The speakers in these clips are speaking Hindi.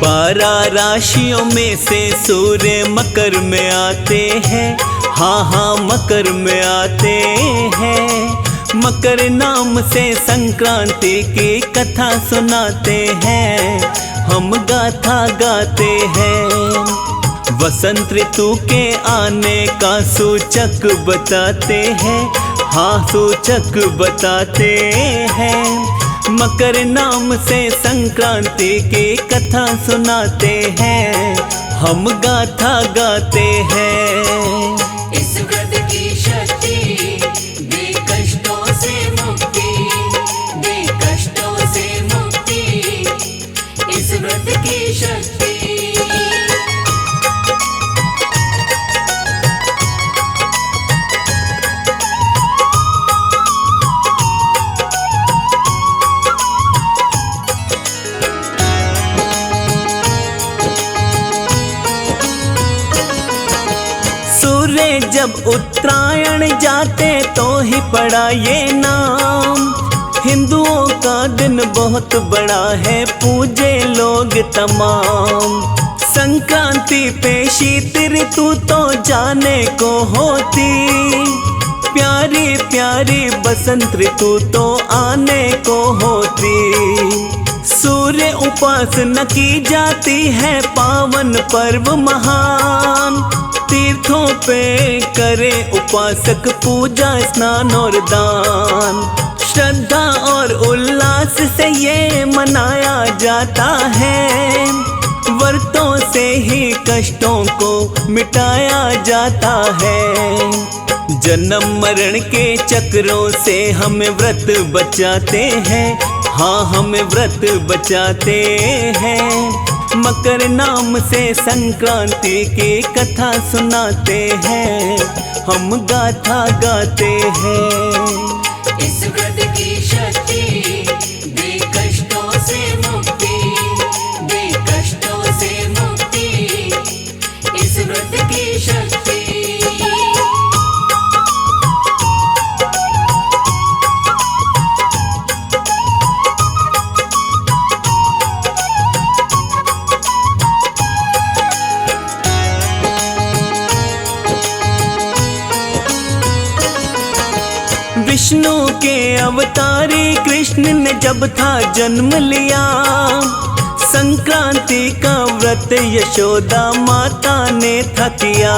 12 राशियों में से सूर्य मकर में आते हैं। हाँ हाँ मकर में आते हैं। मकर नाम से संक्रांति की कथा सुनाते हैं, हम गाथा गाते हैं। वसंत ऋतु के आने का सूचक बताते हैं, हाँ सूचक बताते हैं। मकर नाम से संक्रांति की कथा सुनाते हैं, हम गाथा गाते हैं। इस व्रत की शक्ति दे कष्टों से मुक्ति, दे कष्टों से मुक्ति, इस व्रत की शक्ति। सूर्य जब उत्तरायण जाते तो ही पड़ा ये नाम। हिंदुओं का दिन बहुत बड़ा है, पूजे लोग तमाम। संक्रांति पे शीत ऋतु तो जाने को होती, प्यारी प्यारी बसंत ऋतु तो आने को होती। सूर्य उपासना की जाती है, पावन पर्व महान। तीर्थों पे करे उपासक पूजा स्नान और दान। श्रद्धा और उल्लास से ये मनाया जाता है, व्रतों से ही कष्टों को मिटाया जाता है। जन्म मरण के चक्रों से हमें व्रत बचाते हैं, हाँ हमें व्रत बचाते हैं। मकर नाम से संक्रांति की कथा सुनाते हैं, हम गाथा गाते हैं। इस व्रत की शक्ति दे कष्टों से मुक्ति, दे कष्टों से मुक्ति, इस व्रत की शक्ति। विष्णु के अवतारी कृष्ण ने जब था जन्म लिया, संक्रांति का व्रत यशोदा माता ने था किया।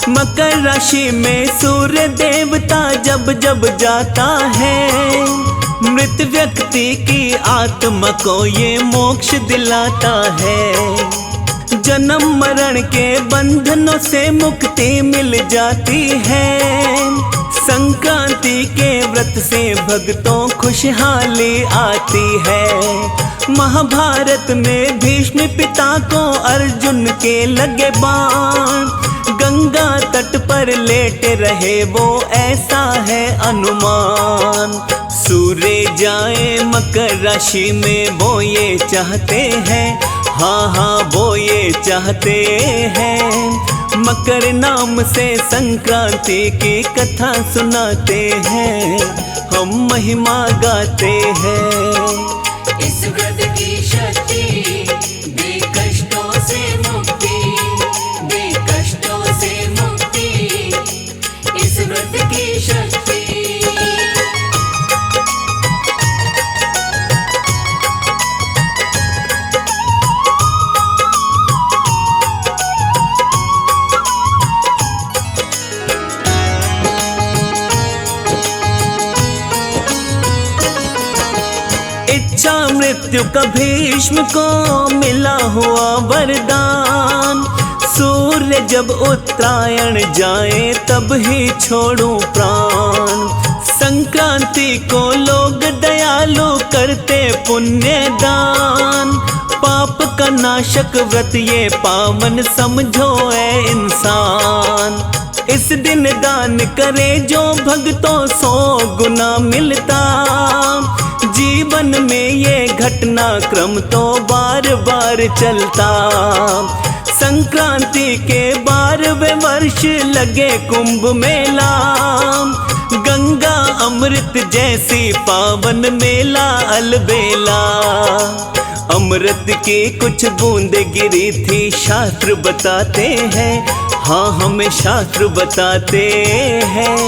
मकर राशि में सूर्य देवता जब जब जाता है, मृत व्यक्ति की आत्मा को ये मोक्ष दिलाता है। जन्म मरण के बंधनों से मुक्ति मिल जाती है। संक्रांति के व्रत से भक्तों खुशहाली आती है। महाभारत में भीष्म पिता को अर्जुन के लगे बाण, गंगा तट पर लेटे रहे वो ऐसा है अनुमान। सूर्य जाए मकर राशि में वो ये चाहते हैं, हाँ हाँ वो ये चाहते हैं। मकर नाम से संक्रांति की कथा सुनाते हैं, हम महिमा गाते हैं। इस व्रत की शक्ति दे कष्टों से मुक्ति, दे कष्टों से मुक्ति, इस व्रत की शक्ति। इच्छा मृत्यु का भीष्म को मिला हुआ वरदान। सूर्य जब उत्तरायण जाए तब ही छोड़ूं प्राण। संक्रांति को लोग दयालु करते पुण्य दान। पाप का नाशक व्रत ये पावन समझो ए इंसान। इस दिन दान करे जो भक्तों 100 गुना मिलता। जीवन में ये घटना क्रम तो बार बार चलता। संक्रांति के 12वें वर्ष लगे कुंभ मेला। गंगा अमृत जैसी पावन मेला अलबेला। अमृत की कुछ बूंदे गिरी थी, शास्त्र बताते हैं, हाँ हमें शास्त्र बताते हैं।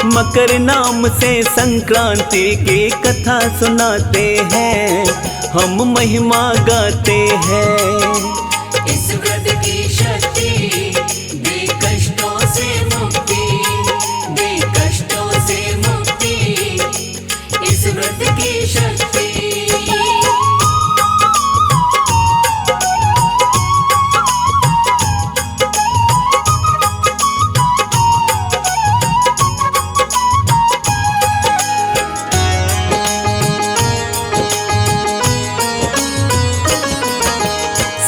मकर नाम से संक्रांति की कथा सुनाते हैं, हम महिमा गाते हैं। इस व्रत की शक्ति दे कष्टों से मुक्ति, दे कष्टों से मुक्ति, इस व्रत की शक्ति।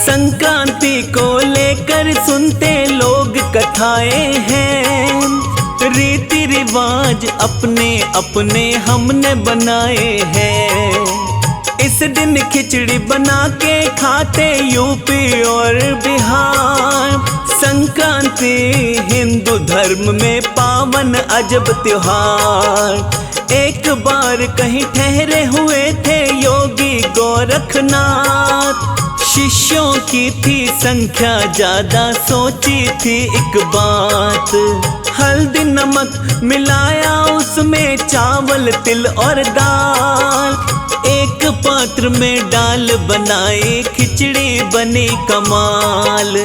संक्रांति को लेकर सुनते लोग कथाएं हैं, रीति रिवाज अपने अपने हमने बनाए हैं। इस दिन खिचड़ी बना के खाते यूपी और बिहार। संक्रांति हिंदू धर्म में पावन अजब त्योहार। एक बार कहीं ठहरे हुए थे योगी गोरखनाथ, शिष्यों की थी संख्या ज्यादा, सोची थी एक बात। हल्दी नमक मिलाया उसमें, चावल तिल और दाल, एक पात्र में डाल बनाई, खिचड़ी बनी कमाल।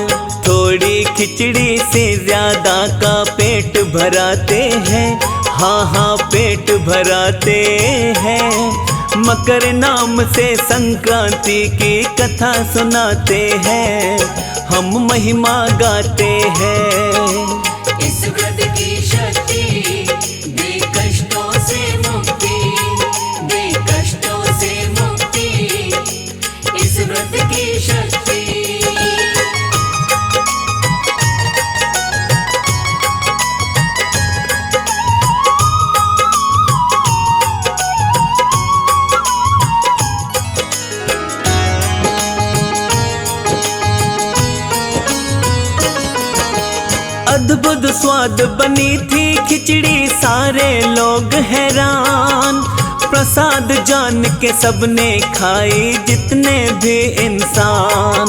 थोड़ी खिचड़ी से ज्यादा का पेट भराते हैं, हाँ हाँ पेट भराते हैं। मकर नाम से संक्रांति की कथा सुनाते हैं, हम महिमा गाते हैं। इस व्रत की शक्ति दे कष्टों से मुक्ति, दे कष्टों से मुक्ति, इस व्रत की शक्ति। अद्भुत स्वाद बनी थी खिचड़ी, सारे लोग हैरान। प्रसाद जान के सबने खाई, जितने भी इंसान।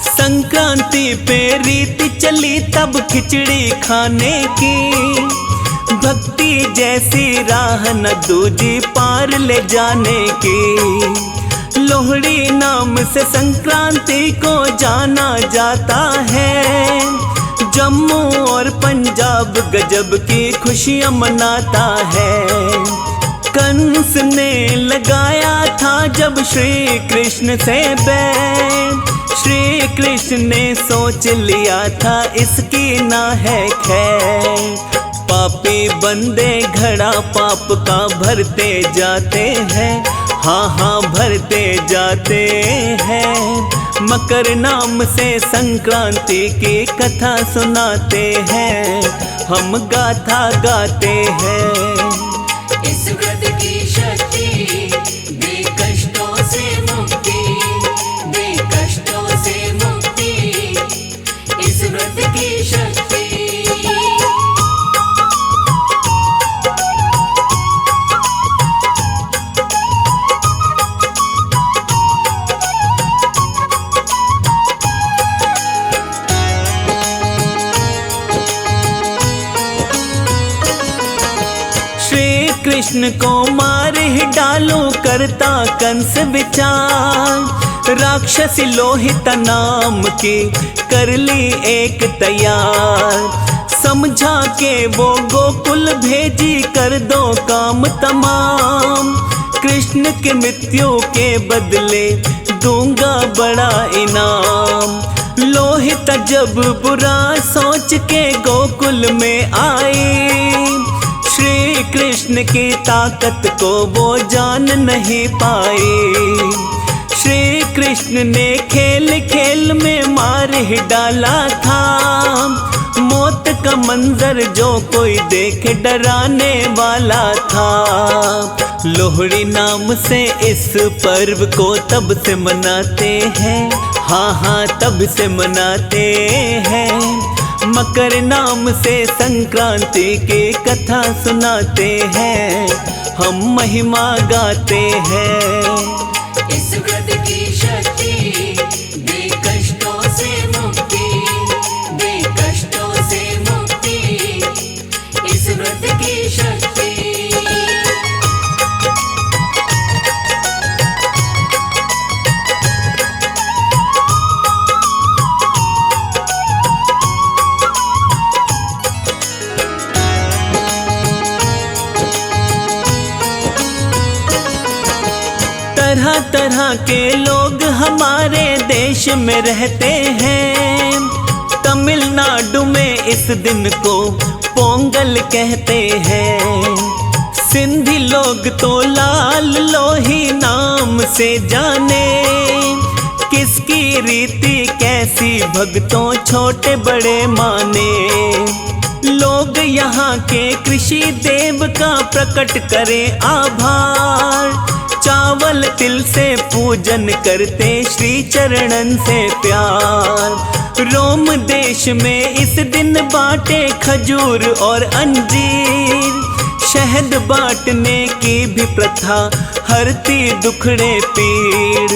संक्रांति पे रीति चली तब खिचड़ी खाने की, भक्ति जैसी राह न दूजी पार ले जाने की। लोहड़ी नाम से संक्रांति को जाना जाता है, जम्मू और पंजाब गजब की खुशियां मनाता है। कंस ने लगाया था जब श्री कृष्ण से बैर, श्री कृष्ण ने सोच लिया था इसकी ना है खैर। पापी बंदे घड़ा पाप का भरते जाते हैं, हाँ हाँ भरते जाते हैं। मकर नाम से संक्रांति की कथा सुनाते हैं, हम गाथा गाते हैं। इस व्रत की शक्ति दे कष्टों से मुक्ति, दे कष्टों से मुक्ति, इस व्रत की शक्ति। कृष्ण को मार ही डालो करता कंस विचार, राक्षसी लोहिता नाम की कर ली एक तैयार। समझा के वो गोकुल भेजी, कर दो काम तमाम। कृष्ण के मृत्यु के बदले दूंगा बड़ा इनाम। लोहिता जब बुरा सोच के गोकुल में आई, श्री कृष्ण की ताकत को वो जान नहीं पाई। श्री कृष्ण ने खेल खेल में मार ही डाला था, मौत का मंजर जो कोई देखे डराने वाला था। लोहड़ी नाम से इस पर्व को तब से मनाते हैं, हाँ हाँ तब से मनाते हैं। मकर नाम से संक्रांति की कथा सुनाते हैं, हम महिमा गाते हैं। इस व्रत की शक्ति तरह तरह के लोग हमारे देश में रहते हैं। तमिलनाडु में इस दिन को पोंगल कहते हैं। सिंधी लोग तो लाल लोही नाम से जाने, किसकी रीति कैसी भक्तों छोटे बड़े माने। लोग यहाँ के कृषि देव का प्रकट करें आभार, चावल तिल से पूजन करते श्री चरणन से प्यार। रोम देश में इस दिन बाटे खजूर और अंजीर, शहद बांटने की भी प्रथा हरती दुखड़े पीड़।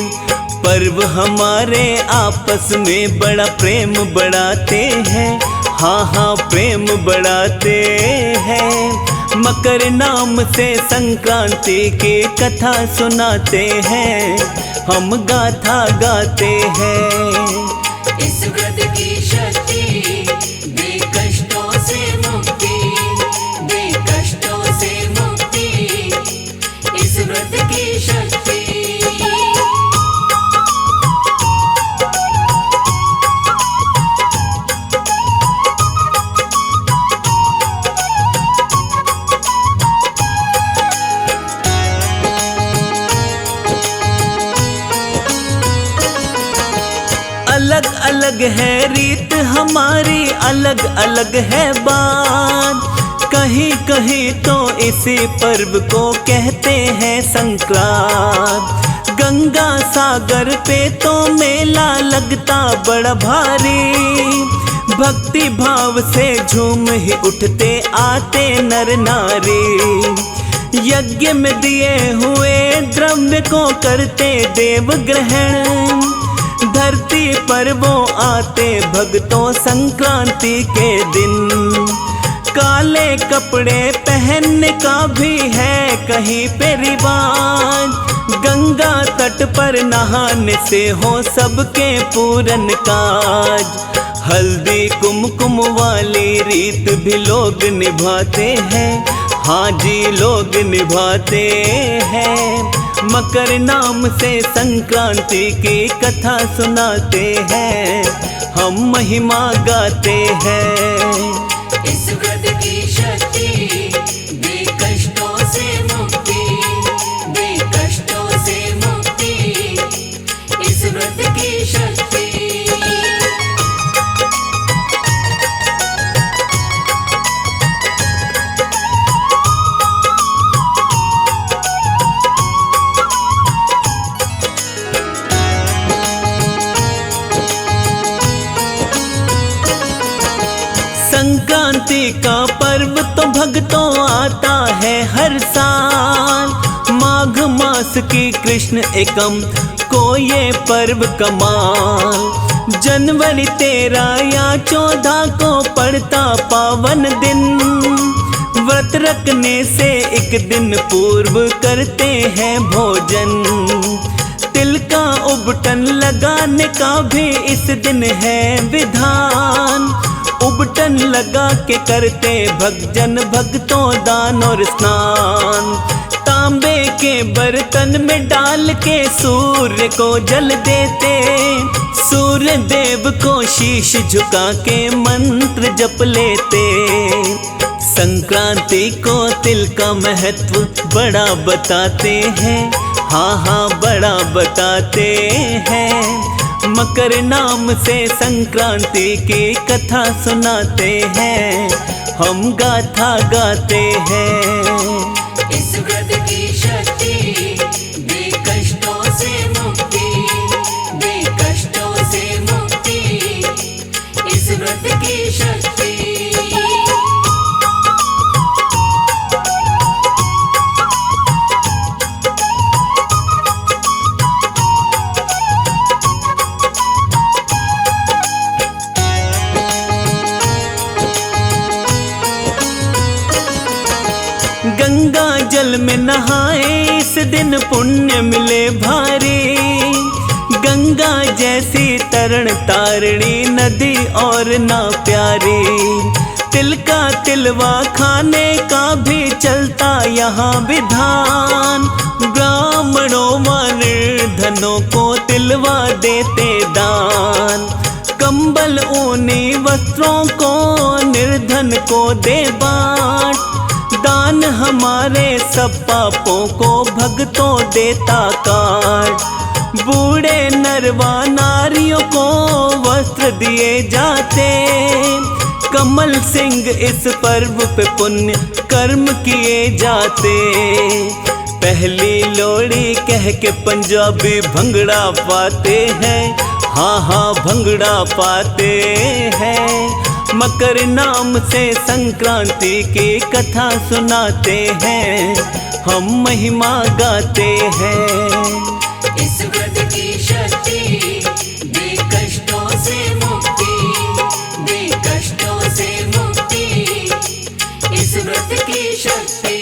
पर्व हमारे आपस में बड़ा प्रेम बढ़ाते हैं, हाँ हाँ प्रेम बढ़ाते हैं। मकर नाम से संक्रांति की कथा सुनाते हैं, हम गाथा गाते हैं। इस व्रत की शक्ति दे कष्टों से मुक्ति, दे कष्टों से मुक्ति, इस व्रत की शक्ति। अलग अलग है रीत हमारी, अलग अलग है बात। कहीं कहीं तो इसी पर्व को कहते हैं संक्रांत। गंगा सागर पे तो मेला लगता बड़ा भारी, भक्ति भाव से झूम ही उठते आते नर नारी। यज्ञ में दिए हुए द्रव्य को करते देव ग्रहण, धरती पर वो आते भक्तों संक्रांति के दिन। काले कपड़े पहनने का भी है कहीं पे रिवाज, गंगा तट पर नहाने से हो सबके पूरन काज। हल्दी कुमकुम वाली रीत भी लोग निभाते हैं, हाँ जी लोग निभाते हैं। मकर नाम से संक्रांति की कथा सुनाते हैं, हम महिमा गाते हैं। इस व्रत की शक्ति दे कष्टों से मुक्ति, दे कष्टों से मुक्ति, इस व्रत की शक्ति। संक्रांति का पर्व तो भक्तों आता है हर साल। माघ मास की कृष्ण एकम को ये पर्व कमाल। जनवरी 13 या 14 को पड़ता पावन दिन, व्रत रखने से एक दिन पूर्व करते हैं भोजन। तिल का उबटन लगाने का भी इस दिन है विधान, उबटन लगा के करते भक्तजन भक्तों दान और स्नान। तांबे के बर्तन में डाल के सूर्य को जल देते, सूर्य देव को शीश झुका के मंत्र जप लेते। संक्रांति को तिल का महत्व बड़ा बताते हैं, हाँ हाँ बड़ा बताते हैं। मकर नाम से संक्रांति की कथा सुनाते हैं, हम गाथा गाते हैं। इस व्रत की शक्ति दे कष्टों से मुक्ति, दे कष्टों से मुक्ति, इस व्रत की शक्ति। गंगा जल में नहाए इस दिन पुण्य मिले भारी, गंगा जैसी तरण तारणी नदी और ना प्यारी। तिल जिनका तिलवा खाने का भी चलता यहाँ विधान। ब्राह्मणों व निर्धनों को तिलवा देते दान। कंबल ऊनी वस्त्रों को निर्धन को दे बाँट। दान हमारे सब पापों को भक्तों देता काट। बूढ़े नरवा नारियों को वस्त्र दिए जाते। कमल सिंह इस पर्व पे पुण्य कर्म किए जाते। पहली लोड़ी कह के पंजाबी भंगड़ा पाते हैं। हाँ हाँ भंगड़ा पाते हैं। मकर नाम से संक्रांति की कथा सुनाते हैं। हम महिमा गाते हैं। इस व्रत की शक्ति दे कष्टों से मुक्ति, दे कष्टों से मुक्ति, इस व्रत की शक्ति।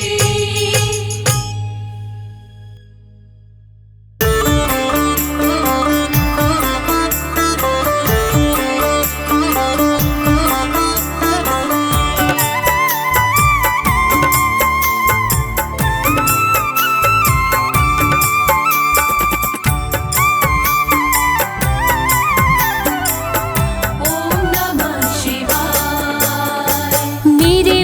मेरे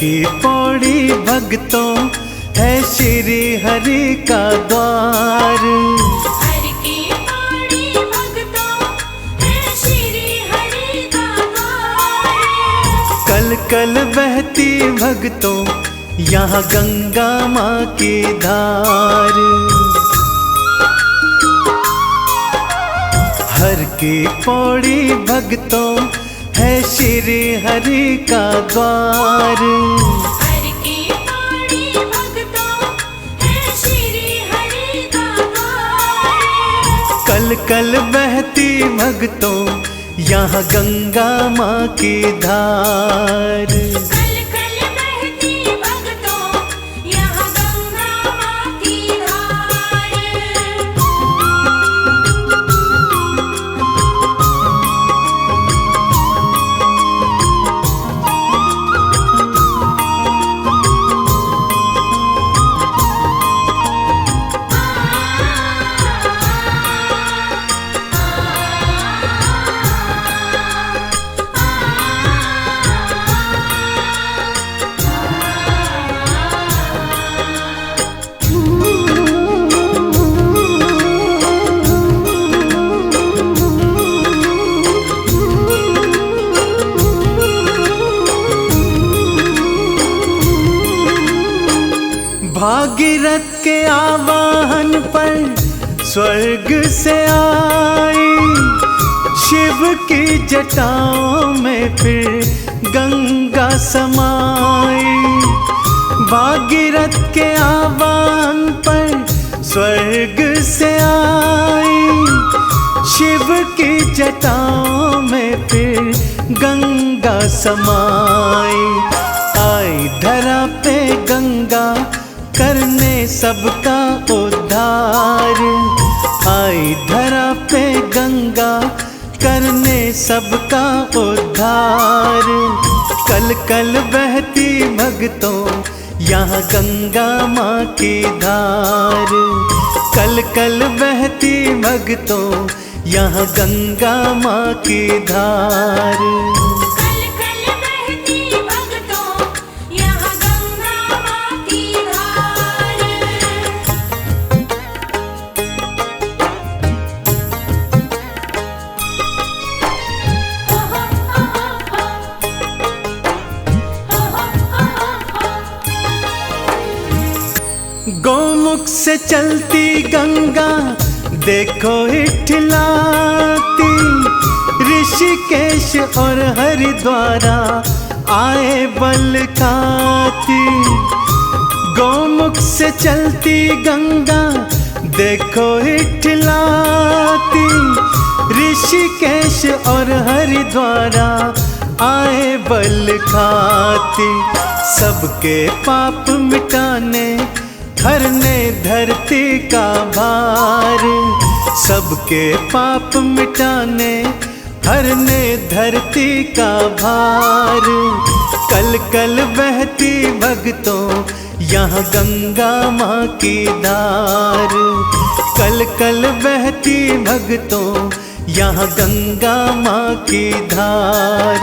की पौड़ी भक्तों है श्री हरि का द्वार। हर की पौड़ी भक्तों है श्री हरि का द्वार। कल कल बहती भक्तों यहाँ गंगा माँ की धार। हर की पौड़ी भक्तों है श्री हरि का द्वार। हर की पौड़ी भक्तों है श्री हरि का द्वार। कल कल बहती भक्तों यहाँ गंगा माँ की धार। कल कल बहती भक्तों यहाँ गंगा माँ की धार। भागीरथ के आवाहन पर स्वर्ग से आई, शिव की जटाओं में फिर गंगा समाई। भागीरथ के आह्वान पर स्वर्ग से आई, शिव की जटाओं में फिर गंगा समाई। आई धरा पे गंगा करने सबका उद्धार। आई धरा पे गंगा करने सबका उद्धार। कल कल बहती भक्तों यहाँ गंगा माँ की धार। कल कल बहती भक्तों यहाँ गंगा माँ की धार। कल कल बहती भक्तों यहाँ गंगा माँ की धार। हो हो हो हो। गौमुख से चलती गंगा देखो इठलाती, ऋषिकेश और हरिद्वारा आए बल खाती। गौमुख से चलती गंगा देखो इठलाती, ऋषिकेश और हरिद्वारा आए बल खाती। सबके पाप मिटाने हरने धरती का भार। सबके पाप मिटाने हरने धरती का भार। कल कल बहती भक्तों यहाँ गंगा माँ की धार। कल कल बहती भक्तों यहाँ गंगा माँ की धार।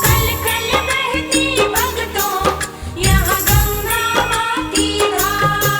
कल कल बहती भक्तों यहाँ गंगा माँ की धार।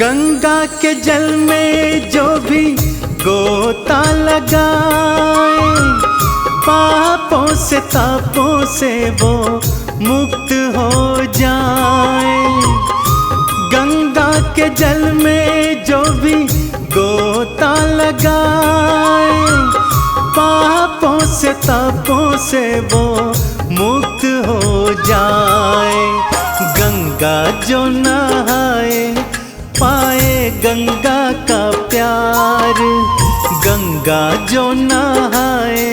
गंगा के जल में जो भी गोता लगाए, पापों से तापों से वो मुक्त हो जाए। गंगा के जल में जो भी गोता लगाए, पापों से तापों से वो मुक्त हो जाए। गंगा गंगा जो नहाए पाए गंगा का प्यार, गंगा जो नहाए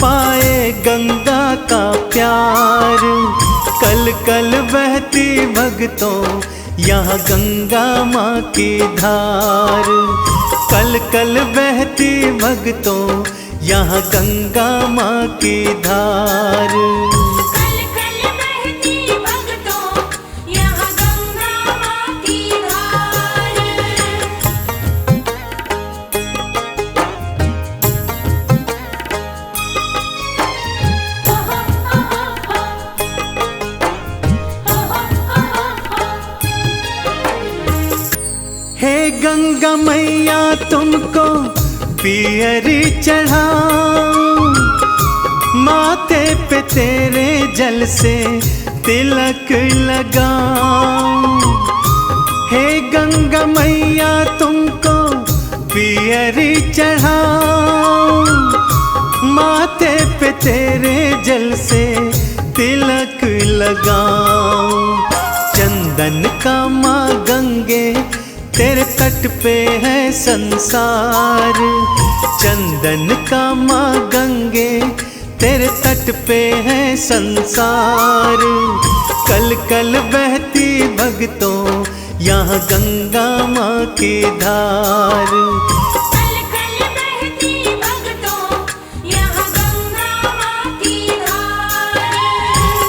पाए गंगा का प्यार। कल कल बहती भक्तों यहाँ गंगा माँ की धार, कल कल बहती भक्तों यहाँ गंगा माँ की धार। कल कल बहती भक्तों यहाँ गंगा माँ की धार। हे गंगा मैया तुमको पियरी चढ़ाऊं, माथे पे तेरे जल से तिलक लगाऊं। हे गंगा मैया तुमको पियरी चढ़ाऊं, माथे पे तेरे जल से तिलक लगाऊं। चंदन का माँ गंगे तेरे तट पे है संसार, चंदन का माँ गंगे तेरे तट पे है संसार। कल कल बहती भक्तों यहाँ गंगा माँ की धार। कल कल बहती भक्तों यहाँ गंगा माँ की धार।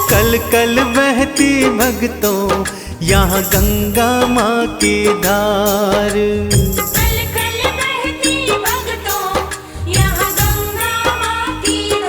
कल कल बहती भक्तों यहाँ गंगा माँ की धार। कल कल बहती भक्तों यहाँ गंगा माँ की धार।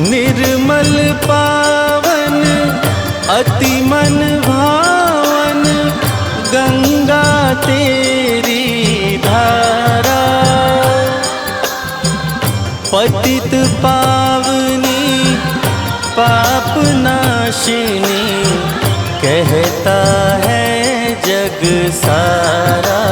निर्मल पावन अति मन भावन गंगा तेरी धारा, पतित पावनी पाप नाशिनी कहता है जग सारा।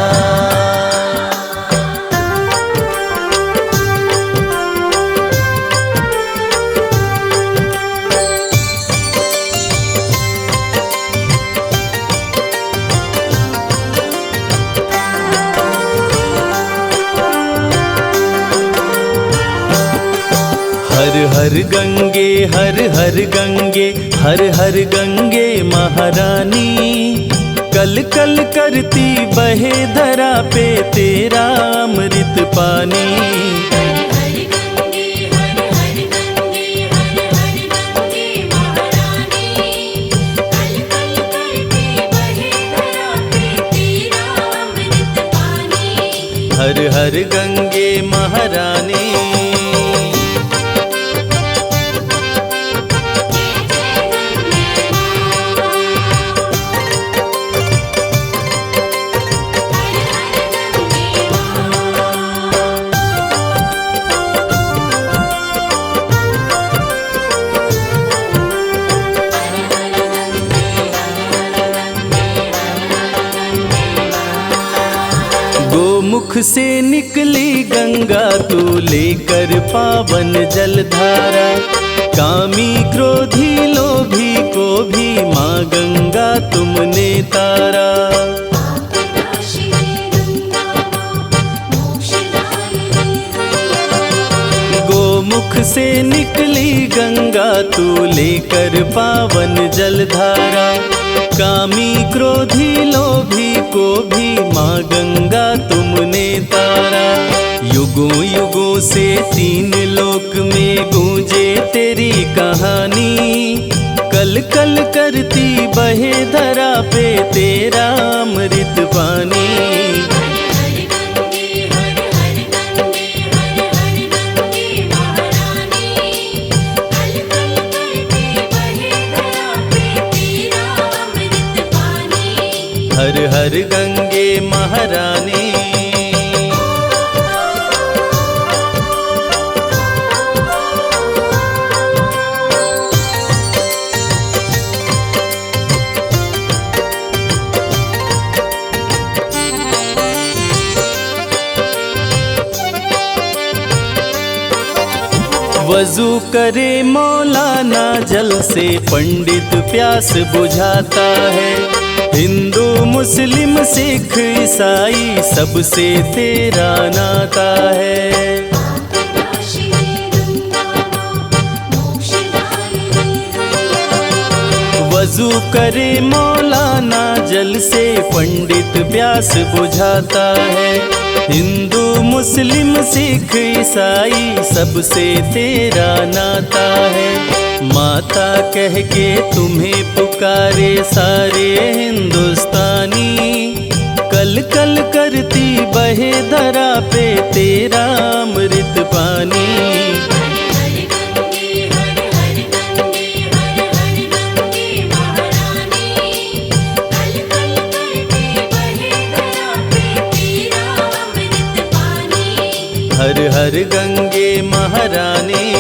हर हर गंगे हर हर गंगे हर हर गंगे महारानी, कल कल करती बहे धरा पे तेरा अमृत पानी। हर हर गंगे हर हर गंगे हर हर गंगे महारानी, कल कल करती बहे धरा पे तेरा अमृत पानी। हर हर गंगे महारानी। गोमुख से निकली गंगा तू लेकर पावन जलधारा, कामी क्रोधी लोभी को भी माँ गंगा तुमने तारा। गोमुख से निकली गंगा तू लेकर पावन जलधारा, कामी क्रोधी लोभी को भी माँ गंगा तुमने तारा। युगों युगों से तीन लोक में गूंजे तेरी कहानी, कल कल करती बहे धरा पे तेरा अमृत पानी। हर गंगे हर हर गंगे हर हर गंगे महारानी, कल कल करती बहे धरा पे तेरा अमृत पानी। हर हर गंगे महारानी। वजू करे मौलाना जल से पंडित प्यास बुझाता है, हिंदू मुस्लिम सिख ईसाई सबसे तेरा नाता है। वजू करे मौलाना जल से पंडित प्यास बुझाता है, हिंदू मुस्लिम सिख ईसाई सबसे तेरा नाता है। माता कह के तुम्हें पुकारे सारे हिंदुस्तानी, कल कल करती बहे धरा पे तेरा अमृत पानी। हर गंगे हर हर गंगे हर हर गंगे महारानी, कल कल करती बहे धरा पे तेरा अमृत पानी। हर हर गंगे महारानी।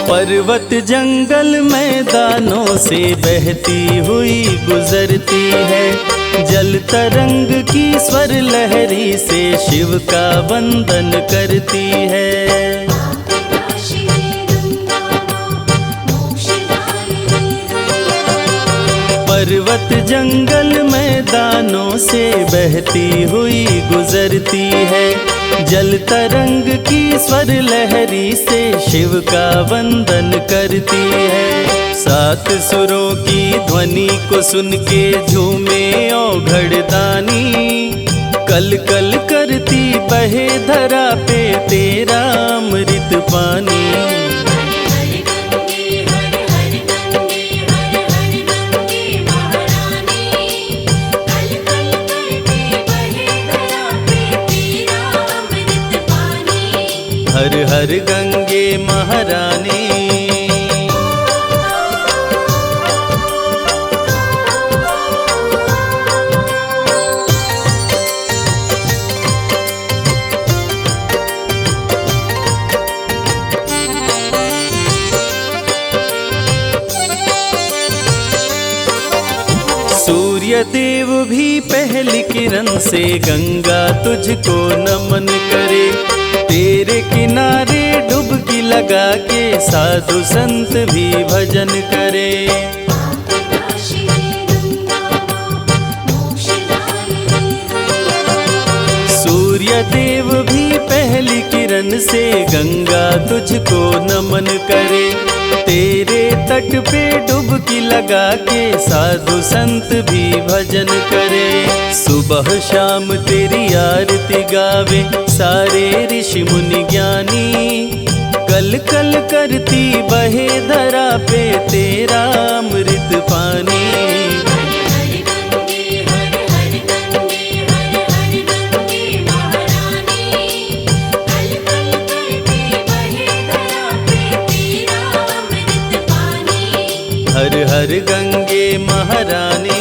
पर्वत जंगल मैदानों से बहती हुई गुजरती है, जल तरंग की स्वर लहरी से शिव का वंदन करती है। पर्वत जंगल मैदानों से बहती हुई गुजरती है, जल तरंग की स्वर लहरी से शिव का वंदन करती है। सात सुरों की ध्वनि को सुन के झूमे औघड़ दानी। कल कल करती बहे धरा पे तेरा अमृत पानी। हर गंगे हर हर गंगे हर हर गंगे महारानी। कल कल करती बहे धरा पे तेरा अमृत पानी। हर हर गंगे महारानी। सूर्य देव भी पहली किरण से गंगा तुझको नमन करे। तेरे किनारे डुबकी लगा के साधु संत भी भजन करे। आपनाशी गंगा मोक्षदायिनी गंगा। सूर्य देव भी पहली किरण से गंगा तुझको नमन करे। तेरे तट पे डुबकी लगा के साधु संत भी भजन करे। सुबह शाम तेरी आरती गावे सारे ऋषि मुनि ज्ञानी। कल कल करती बहे धरा पे तेरा अमृत पानी। हर गंगे हर हर गंगे हर हर गंगे महारानी। कल कल करती बहे धरा पे तेरा अमृत पानी। हर हर गंगे महारानी।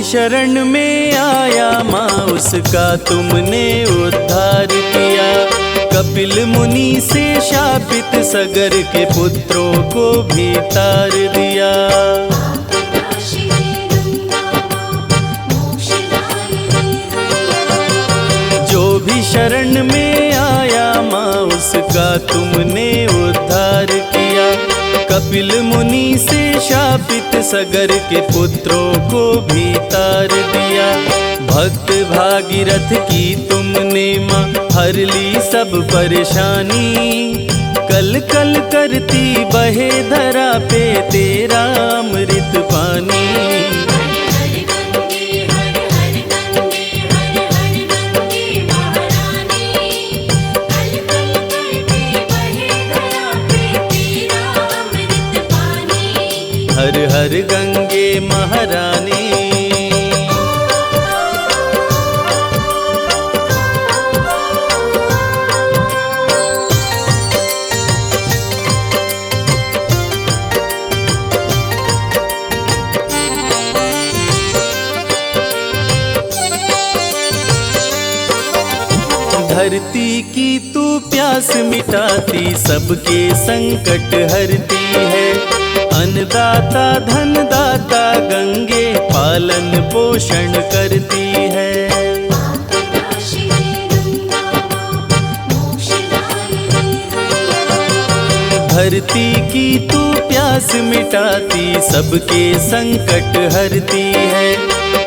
शरण में आया माँ उसका तुमने उद्धार किया। कपिल मुनि से शापित सगर के पुत्रों को भी तार दिया। आपनाशी गंगा मोक्षदायिनी गंगा। जो भी शरण में आया माँ उसका तुमने उद्धार किया। कपिल मुनि से शापित सगर के पुत्रों को भी तार दिया। भक्त भागीरथ की तुमने माँ हर ली सब परेशानी। कल कल करती बहे धरा पे तेरा अमृत पानी। हर गंगे हर हर गंगे हर हर गंगे महारानी। कल कल करती बहे धरा पे तेरा अमृत पानी। हर हर गंगे महारानी। धरती की तू प्यास मिटाती सबके संकट हरती है। अन्नदाता धनदाता गंगे पालन पोषण करती है। आपनाशी गंगा मोक्षदायिनी गंगा। धरती की तू प्यास मिटाती सबके संकट हरती है।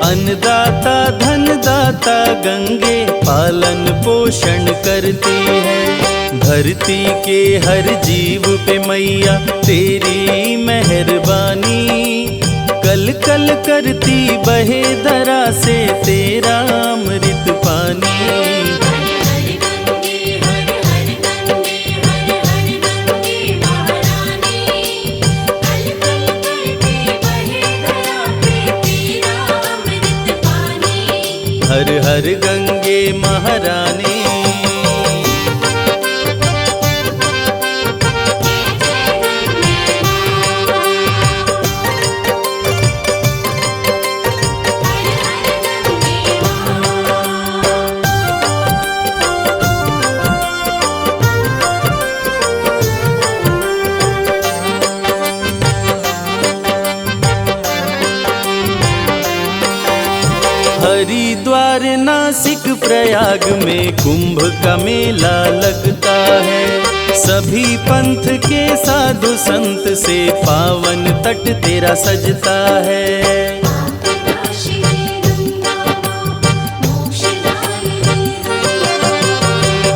अन्नदाता धनदाता गंगे पालन पोषण करती है। धरती के हर जीव पे मैया तेरी मेहरबानी। कल कल करती बहे धरा से तेरा अमृत पानी। हर गंगे हर हर गंगे हर हर गंगे महारानी। कल कल करती बहे धरा पे तेरा अमृत पानी। हर हर गंगे महारानी। हरिद्वार नासिक प्रयाग में कुंभ का मेला लगता है। सभी पंथ के साधु संत से पावन तट तेरा सजता है।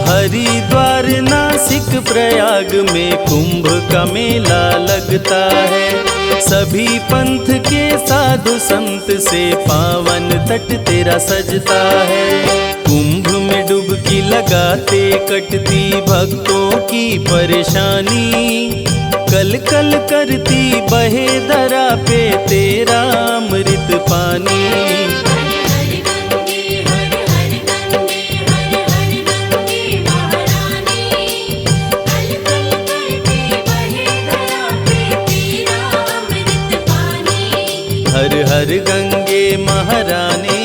हरिद्वार नासिक प्रयाग में कुंभ का मेला लगता है। सभी पंथ के साधु संत से पावन तट तेरा सजता है। कुंभ में डुबकी लगाते कटती भक्तों की परेशानी। कल कल करती बहे दरा पे तेरा अमृत पानी। हर हर गंगे महारानी।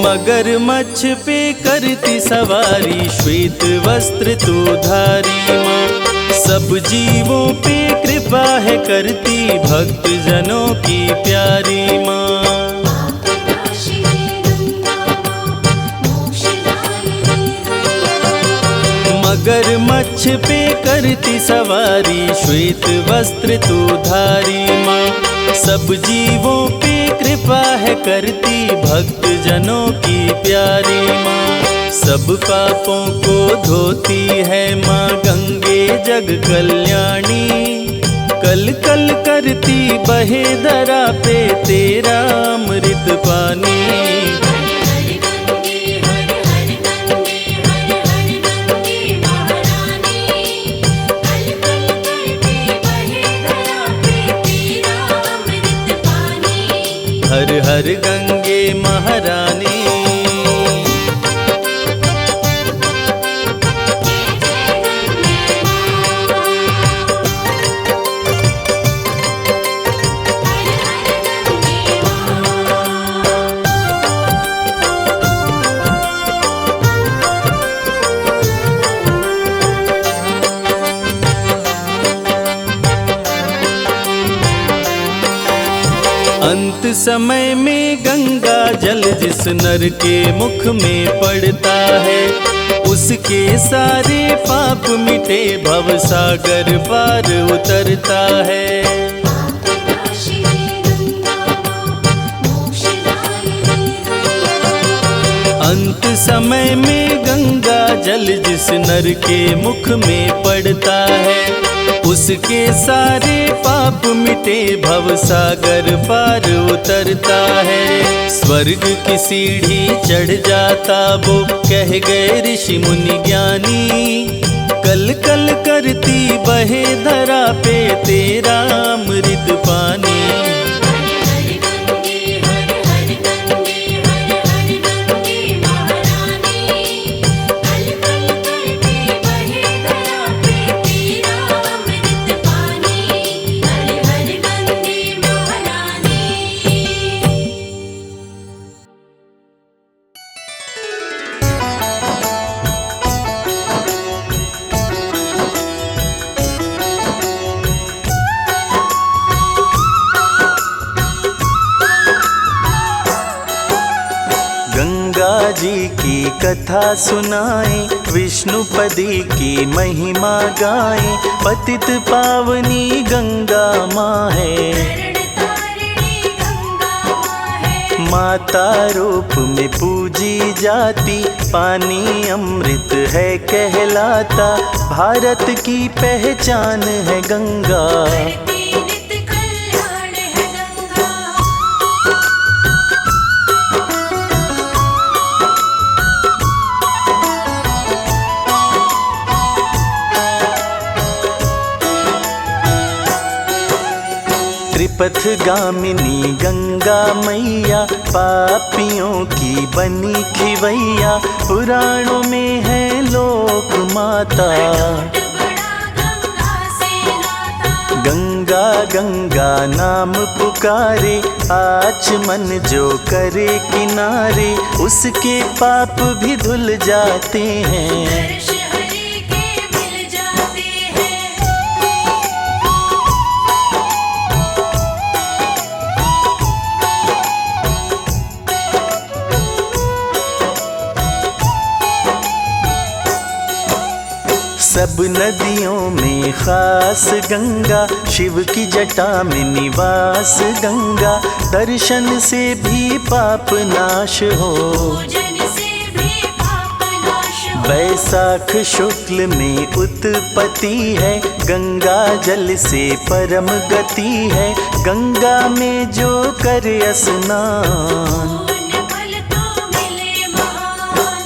मगरमच्छ पे करती सवारी श्वेत वस्त्र तू धारी माँ। सब जीवों पे कृपा है करती भक्त जनों की प्यारी माँ। मगरमच्छ पे करती सवारी श्वेत वस्त्र तू धारी माँ। सब जीवों पे कृपा है करती भक्त जनों की प्यारी माँ। सब पापों को धोती है माँ गंगे जग कल्याणी। कल कल करती बहे दरा पे तेरा अमृत पानी। हर हर गंगे महारानी। अंत समय में गंगा जल जिस नर के मुख में पड़ता है। उसके सारे पाप मिटे भव सागर पार उतरता है। अंत समय में गंगा जल जिस नर के मुख में पड़ता है। उसके सारे पाप मिटे भव सागर पार उतरता है। स्वर्ग की सीढ़ी चढ़ जाता वो कह गए ऋषि मुनि ज्ञानी। कल कल करती बहे धरा पे तेरा अमृत पानी। जी की कथा सुनाए विष्णुपदी की महिमा गाए। पतित पावनी गंगा माँ है। माता रूप में पूजी जाती पानी अमृत है कहलाता। भारत की पहचान है गंगा। त्रिपथगामिनी गंगा मैया पापियों की बनी खिवैया। पुराणों में है लोक माता। गंगा गंगा नाम पुकारे, आचमन जो करे किनारे, उसके पाप भी धुल जाते हैं। दर्श हरि के मिल जाते हैं। सब नदियों में खास गंगा, शिव की जटा में निवास गंगा, दर्शन से भी पाप नाश हो। पूजन से भी पाप नाश हो। वैशाख शुक्ल में उत्पत्ति है, गंगा जल से परम गति है। गंगा में जो करे स्नान, पुण्य फल तो मिले महान।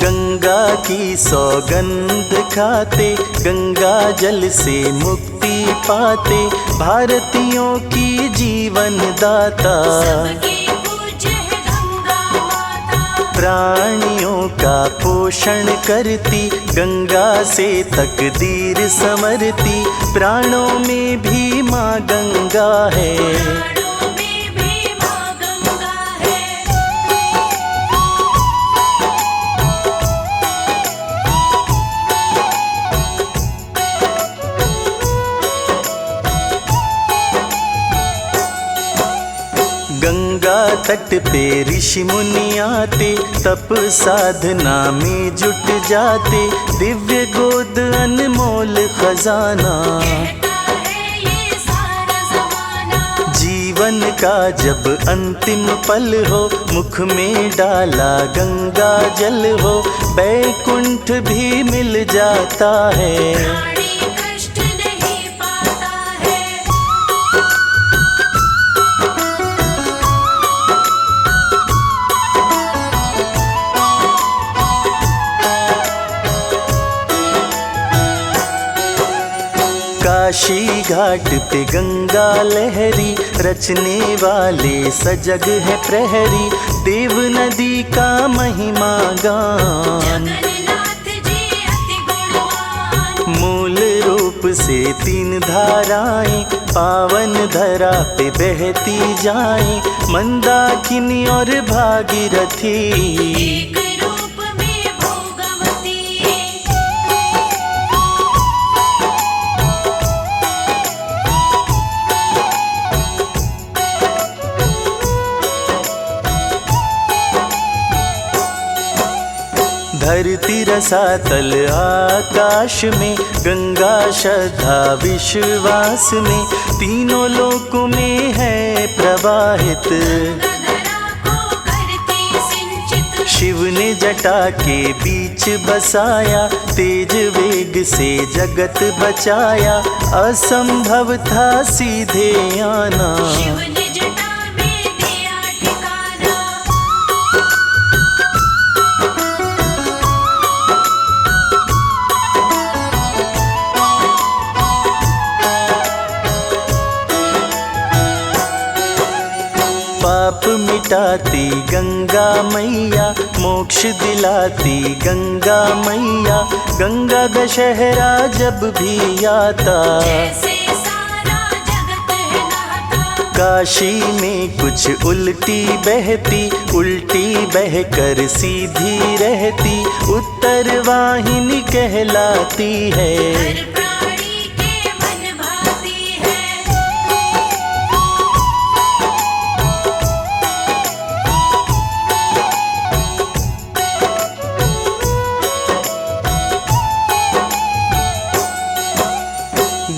गंगा की सौगंध खाते, गंगा जल से मुक्ति पाते, भारतीयों की जीवन दाता। सबकी पूज्य है गंगा माता। प्राणियों का पोषण करती, गंगा से तकदीर संवरती। प्राणों में भी माँ गंगा है। प्राणों में भी माँ गंगा है। गंगा तट पे ऋषि मुनि आते, तप साधना में जुट जाते। दिव्य गोद अनमोल खजाना, कहता है ये सारा जमाना। जीवन का जब अंतिम पल हो, मुख में डाला गंगा जल हो, बैकुंठ भी मिल जाता है। प्राणी कष्ट नहीं पाता है। काशी घाट पे गंगा लहरी, रचने वाले सजग है प्रहरी। देव नदी का महिमा गान, जगन्नाथ जी अति गुणवान। मूल रूप से तीन धाराएं, पावन धरा पे बहती जाएं। मंदाकिनी और भागीरथी, एक रूप में भोगवती। धरती रसातल आकाश में, गंगा श्रद्धा विश्वास में। तीनों लोकों में है प्रवाहित, गंगाधरा को करती सिंचित। शिव ने जटा के बीच बसाया, तेज वेग से जगत बचाया। असंभव था सीधे आना, शिव ने जटा में दिया ठिकाना। पाप मिटाती गंगा मैया, मोक्ष दिलाती गंगा मैया। गंगा दशहरा जब भी आता, जैसे सारा जगत है नहाता। काशी में कुछ उल्टी बहती, उल्टी बहकर सीधी रहती। उत्तर वाहिनी कहलाती है। हर प्राणी के मन भाती है।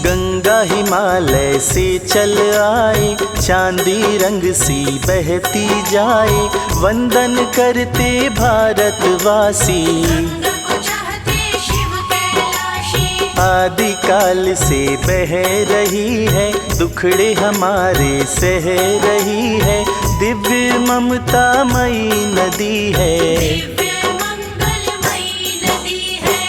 गंगा हिमालय से चल आए, चांदी रंग सी बहती जाए। वंदन करते भारतवासी, गंगा को चाहते शिव कैलाशी। आदिकाल से बह रही है, दुखड़े हमारे सह रही है। दिव्य ममतामयी नदी है। दिव्य मंगलमयी नदी है।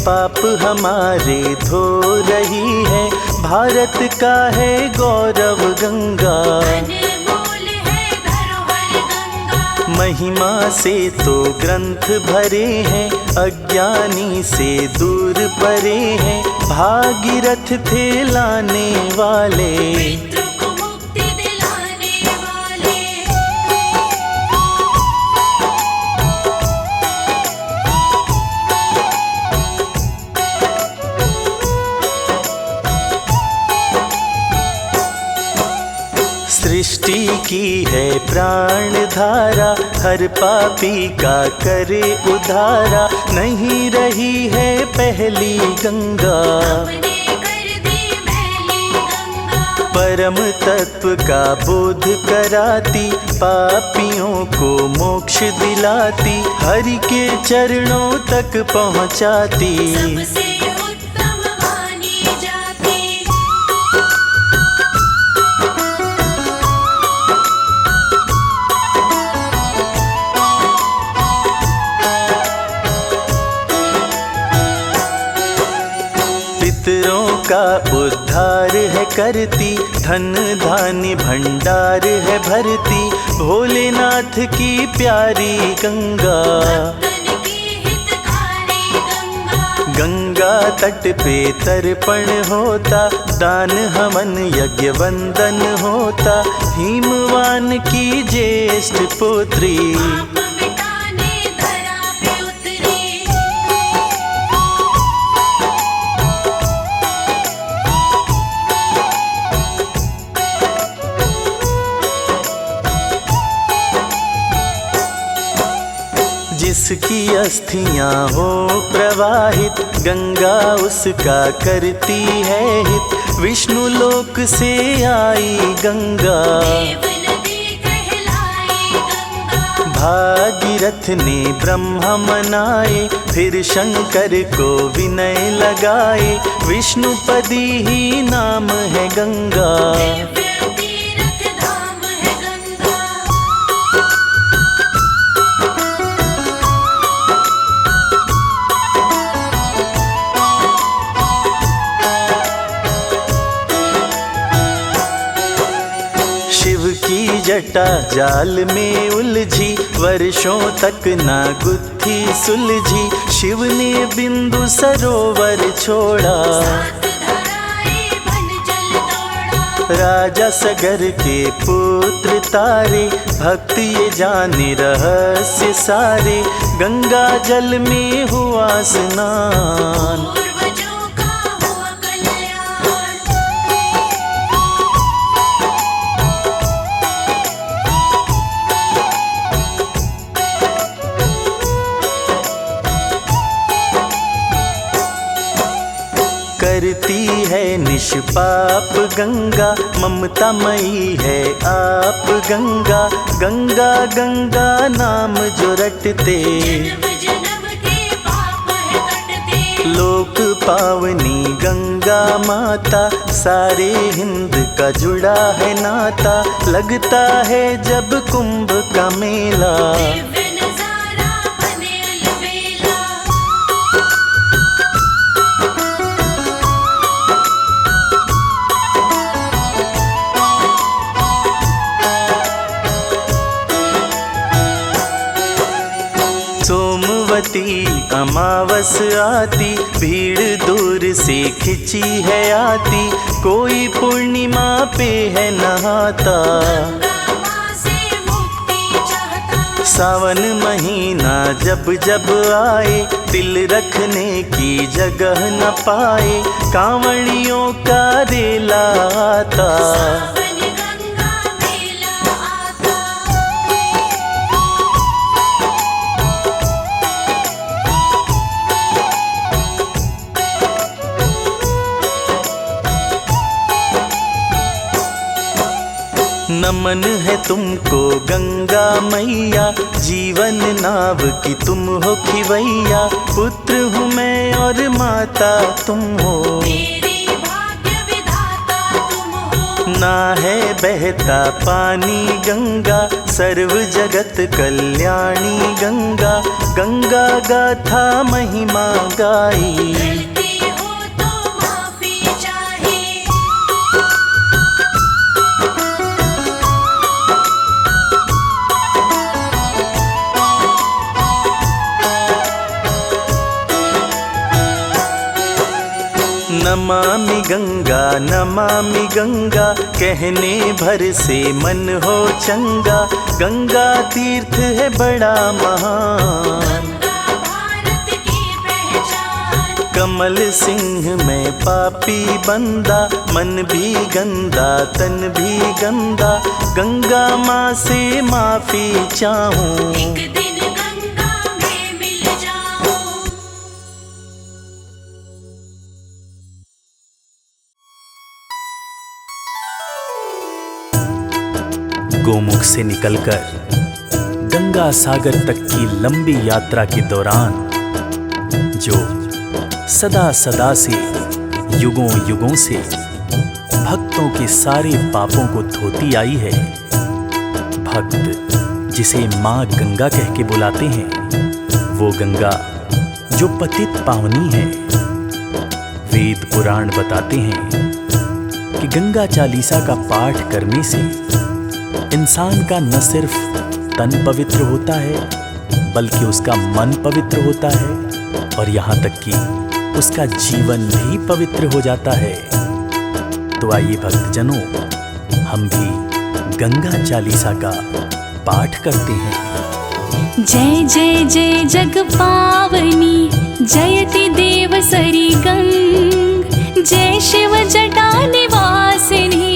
पाप हमारे धो रही है। भारत का है गौरव गंगा, अनमोल है धरोहर गंगा। महिमा से तो ग्रंथ भरे हैं, अज्ञानी से दूर परे हैं। भागीरथ थे लाने वाले, पितृ को मुक्ति दिलाने वाले। सृष्टि की है प्राण धारा, हर पापी का करे उद्धारा। नहीं रही है पहली गंगा, अपने कर दी मैली गंगा। परम तत्व का बोध कराती, पापियों को मोक्ष दिलाती। हरि के चरणों तक पहुँचाती, सबसे उत्तम मानी जाती। पितरों का उद्धार है करती, धन धान्य भंडार है भरती। भोलेनाथ की प्यारी गंगा, तन की हितकारी गंगा। गंगा तट पे तर्पण होता, दान हवन यज्ञ वंदन होता। हिमवान की ज्येष्ठ पुत्री, पाप मिटाने धरा पे उतरी। जिसकी अस्थियां हो प्रवाहित, गंगा उसका करती है हित। विष्णु लोक से आई गंगा, देव नदी कहलाई गंगा। भागीरथ ने ब्रह्मा मनाए, फिर शंकर को विनय लगाए। विष्णुपदी ही नाम है गंगा, दिव्य तीर्थ धाम है गंगा। शिव की जटा जाल में उलझी, वर्षों तक ना गुत्थी सुलझी। शिव ने बिंदु सरोवर छोड़ा, सात धराए बन जल दौड़ा। राजा सगर के पुत्र तारे। भक्त ये जाने रहस्य सारे, गंगा जल में हुआ स्नान। पूर्वजों का हुआ कल्याण। करती है निष्पाप गंगा, ममता मई है आप गंगा। गंगा गंगा नाम जो रटते, जन्म जन्म के पाप है कटते। लोक पावनी गंगा माता। सारे हिंद का जुड़ा है नाता, लगता है जब कुंभ का मेला। दिव्य नजारा बने अलबेला। सोमवती अमावस आती, भीड़ दूर से खिंची है आती। कोई पूर्णिमा पे है नहाता, गंगा माँ से मुक्ति चाहता। सावन महीना जब जब आए, तिल रखने की जगह न पाए। कांवड़ियों का रेला आता, सावन गंगा मेला आता। नमन है तुमको गंगा मैया, जीवन नाव की तुम हो खिवैया। पुत्र हूँ मैं और माता तुम हो, मेरी भाग्य विधाता तुम हो। ना है बहता पानी गंगा, सर्व जगत कल्याणी गंगा, गंगा गाथा महिमा गाई। गलती हो तो माफी चाहे, नमामि गंगा, कहने भर से मन हो चंगा, गंगा तीर्थ है बड़ा महान। गंगा भारत की पहचान, कमल सिंह में पापी बंदा, मन भी गंदा तन भी गंदा, गंगा माँ से माफी चाहूं। एक दिन गंगा में मिल जाऊं। गोमुख से निकलकर गंगा सागर तक की लंबी यात्रा के दौरान जो सदा सदा से युगों युगों से भक्तों के सारे पापों को धोती आई है, भक्त जिसे माँ गंगा कह के बुलाते हैं, वो गंगा जो पतित पावनी है। वेद पुराण बताते हैं कि गंगा चालीसा का पाठ करने से इंसान का न सिर्फ तन पवित्र होता है बल्कि उसका मन पवित्र होता है और यहाँ तक कि उसका जीवन भी पवित्र हो जाता है। तो आइए भक्तजनों, हम भी गंगा चालीसा का पाठ करते हैं। जय जय जय जग पावनी, जयति देव सरी गंग, जय शिव जटा निवासिनी,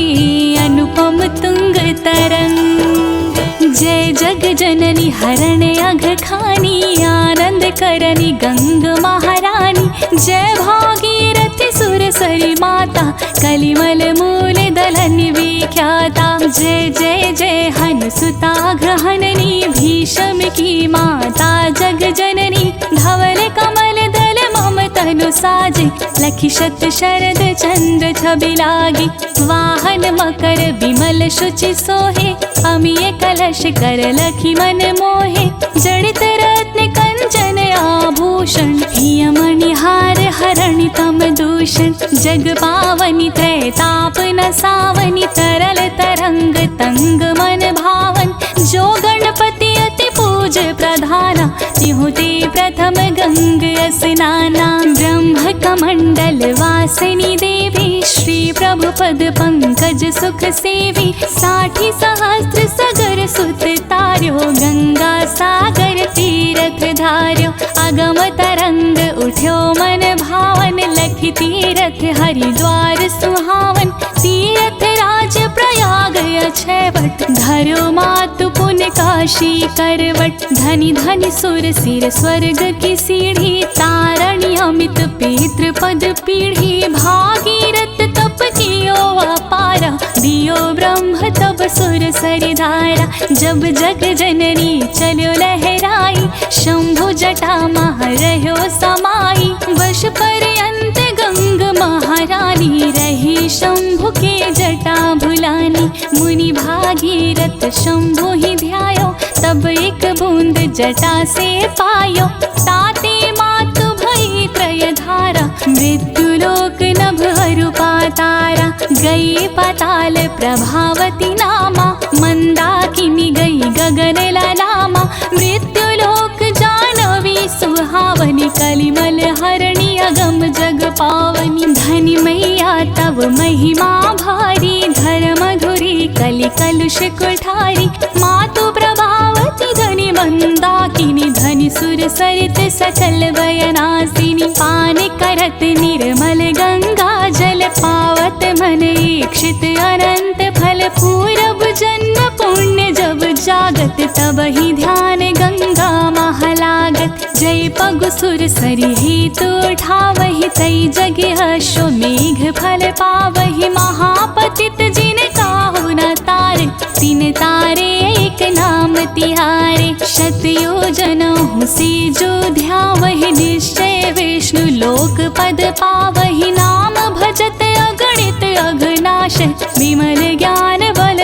अनुपम तुंग तरंग। जय जग जननी हरण अघ खानी, आनंद करनी गंग महारानी। जय भागीरथी सुर सरी माता, कलिमल मूल दलन विख्याता। जय जय जय हनुसुता ग्रहणनी, भीषम की माता जग जननी। धवल कमल दल मम तनु साज, लखी शत शरद चंद्र छबि लागी। वाहन मकर विमल शुचि सोहे, अमिय कलश कर लखी मन मोहे। जड़ित रत्न कंचन आभूषण, हियमणिहार हरणि तम दूषण। जग पावनी त्रैताप न सावनी, तरल तरंग तंग मन भावन। जो गणपति अति पूज प्रधाना, तिहु ते प्रथम गंग स्नाना। ब्रह्म कमंडल वासिनी देवी, श्री प्रभु पद पंकज सुख सेवी। 60 सहस्त्र सगर सुत तार्यो, गंगा सागर तीरथ धार्यो। अगम तरंग उठ्यो मन भावन, लखी तीरथ हरिद्वार सुहावन। तीरथ राज प्रयाग अक्षयवट, धर्यो मातु पुण्य काशी करवट। धनि धनि सुर सिर स्वर्ग की सीढ़ी, तारणी अमित पितृ पद पीढ़ी। भागीरथ तप कियो अपारा, दियो ब्रह्म तब सुर सरि धारा। जब जग जननी चलो लहराई, शंभु जटा मह रह्यो समाई। वश पर्यंत गंग महारानी, रही शंभु के जटा भुलानी। मुनि भागीरथ शंभु ही ध्यायो, तब एक बूंद जटा से पायो। ताते मातु भई त्रय धारा, मृत्यु लोक नभ हरु पातारा। गई पाताल प्रभावती नामा, मंदाकिनी गई गगन ललामा। मृत्यु लोक जानवी सुहावनी, कलिमल हरणी अगम जग पावनी। धनि मैया तव महिमा भारी, धर्म धुरी कलि कलुष कुठारी। मातु प्रभावती धनि मंदाकिनी, धनि सुर सरित सकल वयनासिनी। पान करत निर्मल गंगा जल, पावत मन ईक्षित अनंत फल। पूरब जन्म पुण्य जब जागत, तब ही ध्यान गंगा महलागत। जय पगु सुर सरि हेतु उठावहि, तई जग अश्वमेघ फल पावहि। महापतित जिन काहु न तारे, तिन तारे एक नाम तिहारे। शत योजनहु से जो ध्यावहि, निश्चय विष्णु लोक पद पावहि। नाम भजत अगणित अघनाश, विमल ज्ञान बल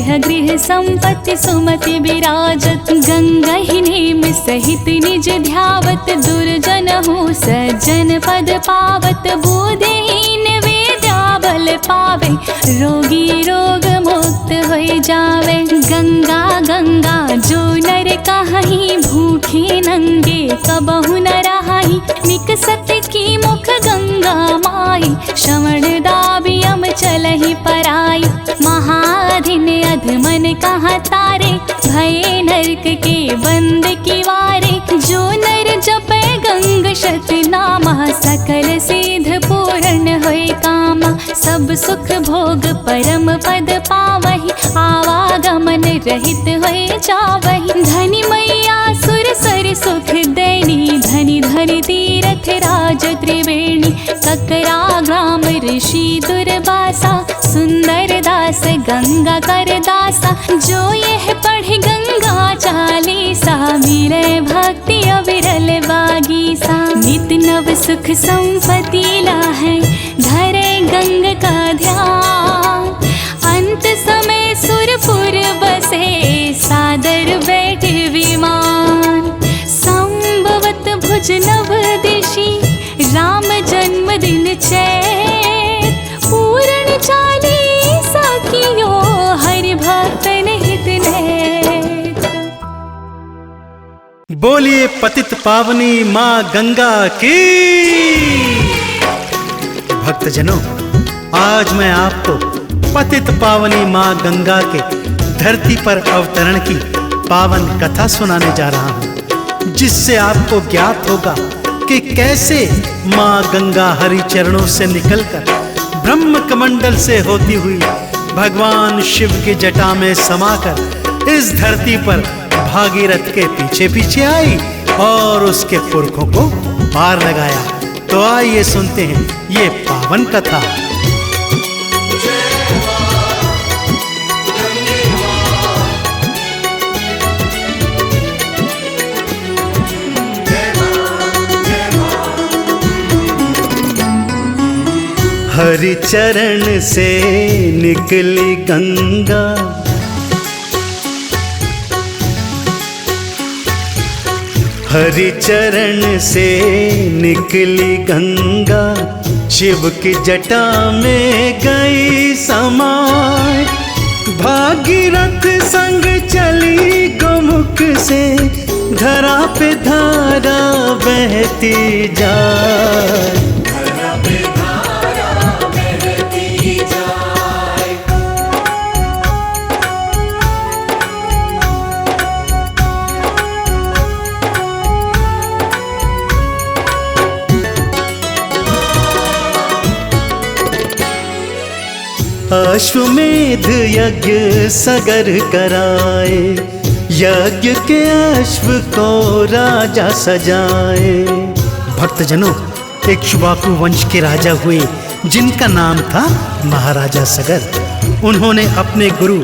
गृह गृह संपत्ति सुमति विराजत। गंगा ही नेम सहित निज ध्यावत, दुर्जन हो सज्जन पद पावत। बुद्धिहीन विद्या बल पावे, रोगी रोग मुक्त हो जावे। गंगा गंगा जो नर कहीं, भूखे नंगे कबहु न रहाई। निकसत की मुख गंगा माई, श्रवण दाबियम चलहि पराई। महाधिन अधमन कहाँ तारे, भय नरक के बंद की वारे। जो नर जपे गंग शत नामा, सकल सिद्ध पूर्ण होय कामा। सब सुख भोग परम पद पावहि, आवागमन रहित होय जावहि। धनी मैया सुर सर सुख देनी, धनी धरि तीरथ राज त्रिवेणी। ककरा ग्राम ऋषि दुर्वासा, सुंदर दास गंगा कर दासा। जो यह पढ़े गंगा चालीसा, मिले भक्ति अविरल बागीसा। नित नव सुख संपत्ति लाहे, धरे गंग का ध्यान। अंत समय सुरपुर बसे, सादर बैठे विमान। संभवत भुज नव दिशि, राम जन्म दिन चैत। पूर्ण चालीसा कियो, हरि भक्तन हित नेत। बोलिए पतित पावनी माँ गंगा की। भक्तजनों, आज मैं आपको पतित पावनी माँ गंगा के धरती पर अवतरण की पावन कथा सुनाने जा रहा हूँ, जिससे आपको ज्ञात होगा कि कैसे माँ गंगा हरि चरणों से निकलकर ब्रह्म कमंडल से होती हुई भगवान शिव की जटा में समाकर इस धरती पर भागीरथ के पीछे पीछे आई और उसके पुरखों को पार लगाया। तो आइए सुनते हैं ये पावन कथा। हरि चरण से निकली गंगा, हरि चरण से निकली गंगा। शिव की जटा में गई समाय, भागीरथ संग चली गोमुख से। धरा पे धारा बहती जाए, अश्वमेध यज्ञ सगर कराए। यज्ञ के अश्व को राजा सजाए। भक्तजनों, इक्ष्वाकु वंश के राजा हुए जिनका नाम था महाराजा सगर। उन्होंने अपने गुरु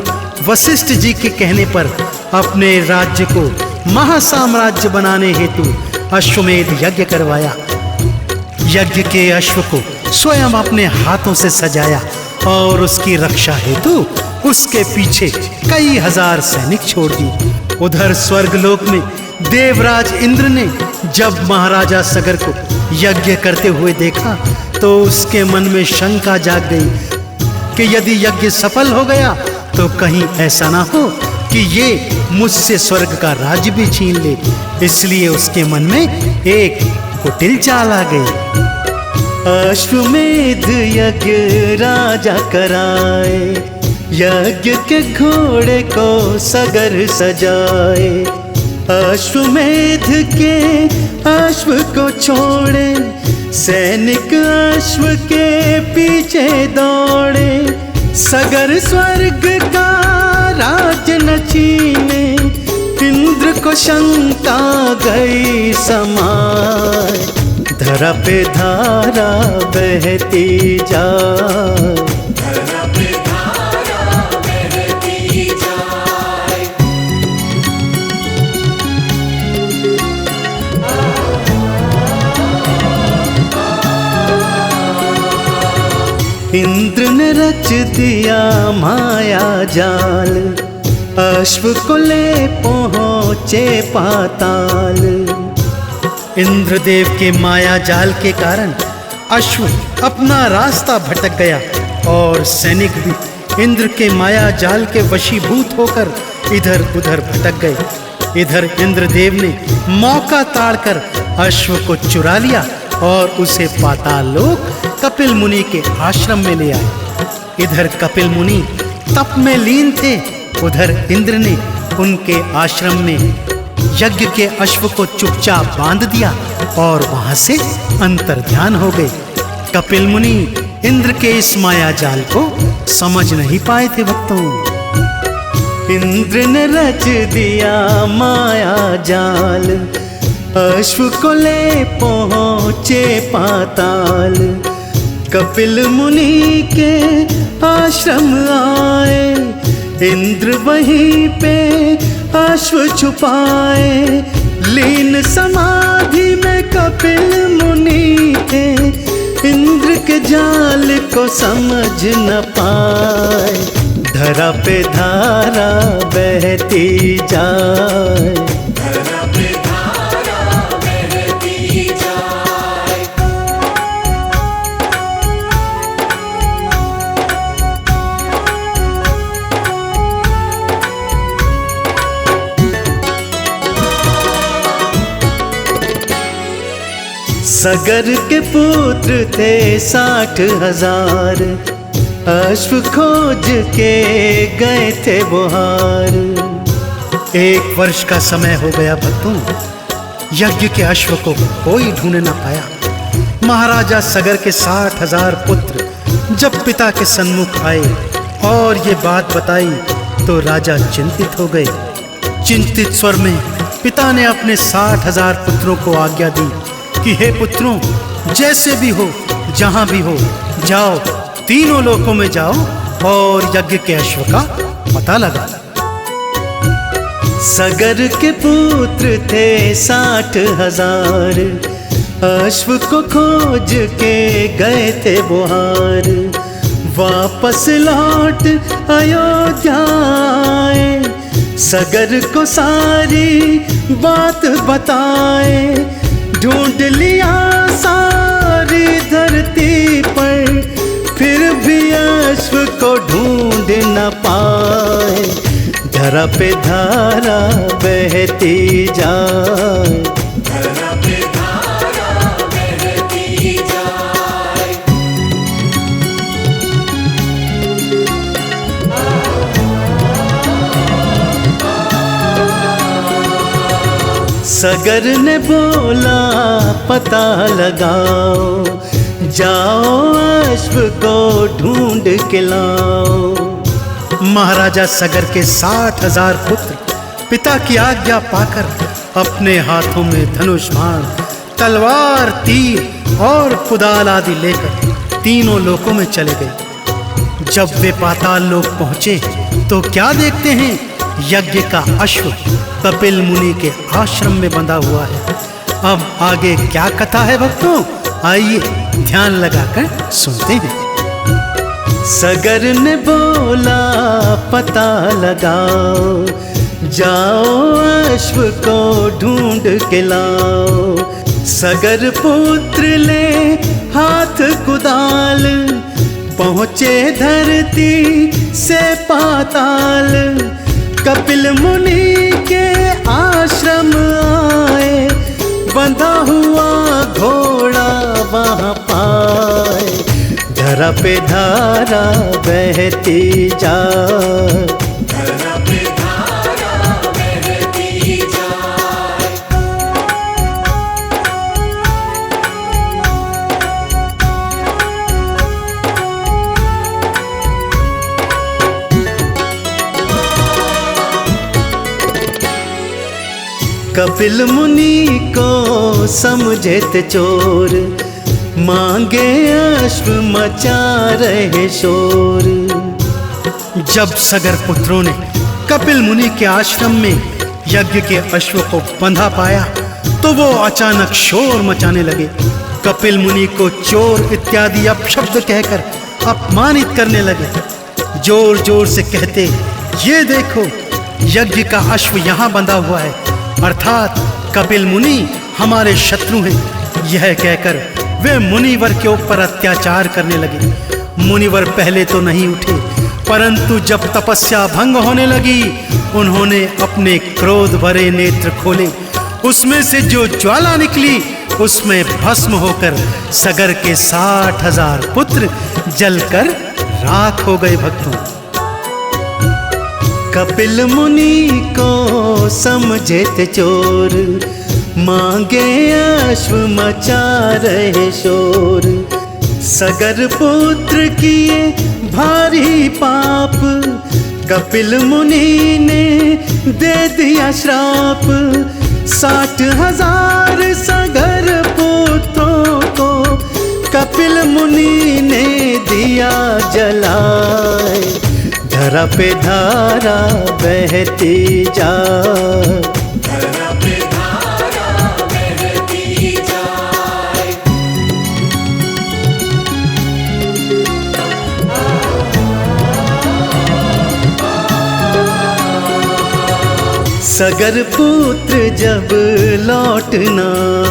वशिष्ठ जी के कहने पर अपने राज्य को महासाम्राज्य बनाने हेतु अश्वमेध यज्ञ करवाया। यज्ञ के अश्व को स्वयं अपने हाथों से सजाया और उसकी रक्षा हेतु उसके पीछे कई हजार सैनिक छोड़ दिए। उधर स्वर्गलोक में देवराज इंद्र ने जब महाराजा सगर को यज्ञ करते हुए देखा तो उसके मन में शंका जाग गई कि यदि यज्ञ सफल हो गया तो कहीं ऐसा ना हो कि ये मुझसे स्वर्ग का राज्य भी छीन ले। इसलिए उसके मन में एक कुटिल चाल आ गई। अश्वमेध यज्ञ राजा कराए, यज्ञ के घोड़े को सगर सजाए। अश्वमेध के अश्व को छोड़े, सैनिक अश्व के पीछे दौड़े। सगर स्वर्ग का राज न छीने, इंद्र को शंका गई समाए। धरा पे धारा बहती जाए, धरा पे धारा बहती जाए। इंद्र ने ने रच दिया माया जाल, अश्व को ले पहुँचे पाताल। इंद्रदेव के माया जाल के कारण अश्व अपना रास्ता भटक गया और सैनिक भी इंद्र के माया जाल के वशीभूत होकर इधर उधर भटक गए। इधर इंद्रदेव ने मौका ताड़कर अश्व को चुरा लिया और उसे पाताल लोक कपिल मुनि के आश्रम में ले आए। इधर कपिल मुनि तप में लीन थे, उधर इंद्र ने उनके आश्रम में यज्ञ के अश्व को चुपचाप बांध दिया और वहां से अंतर्ध्यान हो गए। कपिल मुनि इंद्र के इस माया जाल को समझ नहीं पाए थे भक्तों। इंद्र ने रच दिया माया जाल, अश्व को ले पहुँचे पाताल। कपिल मुनि के आश्रम आए, इंद्र वहीं पे अश्व छुपाए। लीन समाधि में कपिल मुनि थे, इंद्र के जाल को समझ न पाए। धरा पे धारा बहती जाए, धरा पे धारा बहती जाए। सगर के पुत्र थे 60,000, अश्व खोज के गए थे बुहार। 1 वर्ष का समय हो गया भक्तों, यज्ञ के अश्व को कोई ढूंढ न पाया। महाराजा सगर के 60,000 पुत्र जब पिता के सन्मुख आए और ये बात बताई तो राजा चिंतित हो गए। चिंतित स्वर में पिता ने अपने 60,000 पुत्रों को आज्ञा दी कि हे पुत्रों, जैसे भी हो, जहां भी हो, जाओ, तीनों लोकों में जाओ और यज्ञ के अश्व का पता लगा। सगर के पुत्र थे 60,000, अश्व को खोज के गए थे बुहार। वापस लौट अयोध्या आए, सगर को सारी बात बताए। ढूंढ लिया सारी धरती पर, फिर भी अश्व को ढूंढ न पाए। धरा पे धारा बहती जाए, धरा पे धारा बहती जाए। सगर ने बोला पता लगाओ, जाओ अश्व को ढूंढ के लाओ। महाराजा सगर के 60,000 पुत्र पिता की आज्ञा पाकर अपने हाथों में धनुष बाण, तलवार, तीर और कुदाल आदि लेकर तीनों लोकों में चले गए। जब वे पाताल लोक पहुंचे तो क्या देखते हैं, यज्ञ का अश्व कपिल मुनि के आश्रम में बंधा हुआ है। अब आगे क्या कथा है भक्तों, आइए ध्यान लगाकर सुनते हैं। सगर ने बोला पता लगाओ, जाओ अश्व को ढूंढ के लाओ। सगर पुत्र ले हाथ कुदाल, पहुँचे धरती से पाताल। कपिल मुनि के आश्रम आए, बंधा हुआ घोड़ा वहाँ पाए। धरा पे धारा बहती जाए, धरा पे धारा बहती जाए। कपिल मुनि को समझे थे चोर, मांगे अश्व मचा रहे शोर। जब सगर पुत्रों ने कपिल मुनि के आश्रम में यज्ञ के अश्व को बंधा पाया तो वो अचानक शोर मचाने लगे। कपिल मुनि को चोर इत्यादि अपशब्द कहकर अपमानित करने लगे। जोर जोर से कहते, ये देखो यज्ञ का अश्व यहाँ बंधा हुआ है, अर्थात कपिल मुनि हमारे शत्रु हैं। यह कहकर वे मुनिवर के ऊपर अत्याचार करने लगे। मुनिवर पहले तो नहीं उठे, परंतु जब तपस्या भंग होने लगी, उन्होंने अपने क्रोध भरे नेत्र खोले। उसमें से जो ज्वाला निकली, उसमें भस्म होकर सगर के 60,000 पुत्र जलकर राख हो गए। भक्तों, कपिल मुनि को समझे थे चोर, मांगे अश्व मचा रहे शोर। सगर पुत्र किए भारी पाप, कपिल मुनि ने दे दिया श्राप। 60,000 सगर पुत्रों को कपिल मुनि ने दिया जलाए। धरा पे धारा बहती जाए, धरा पे धारा बहती जाए। सगर पुत्र जब लौट न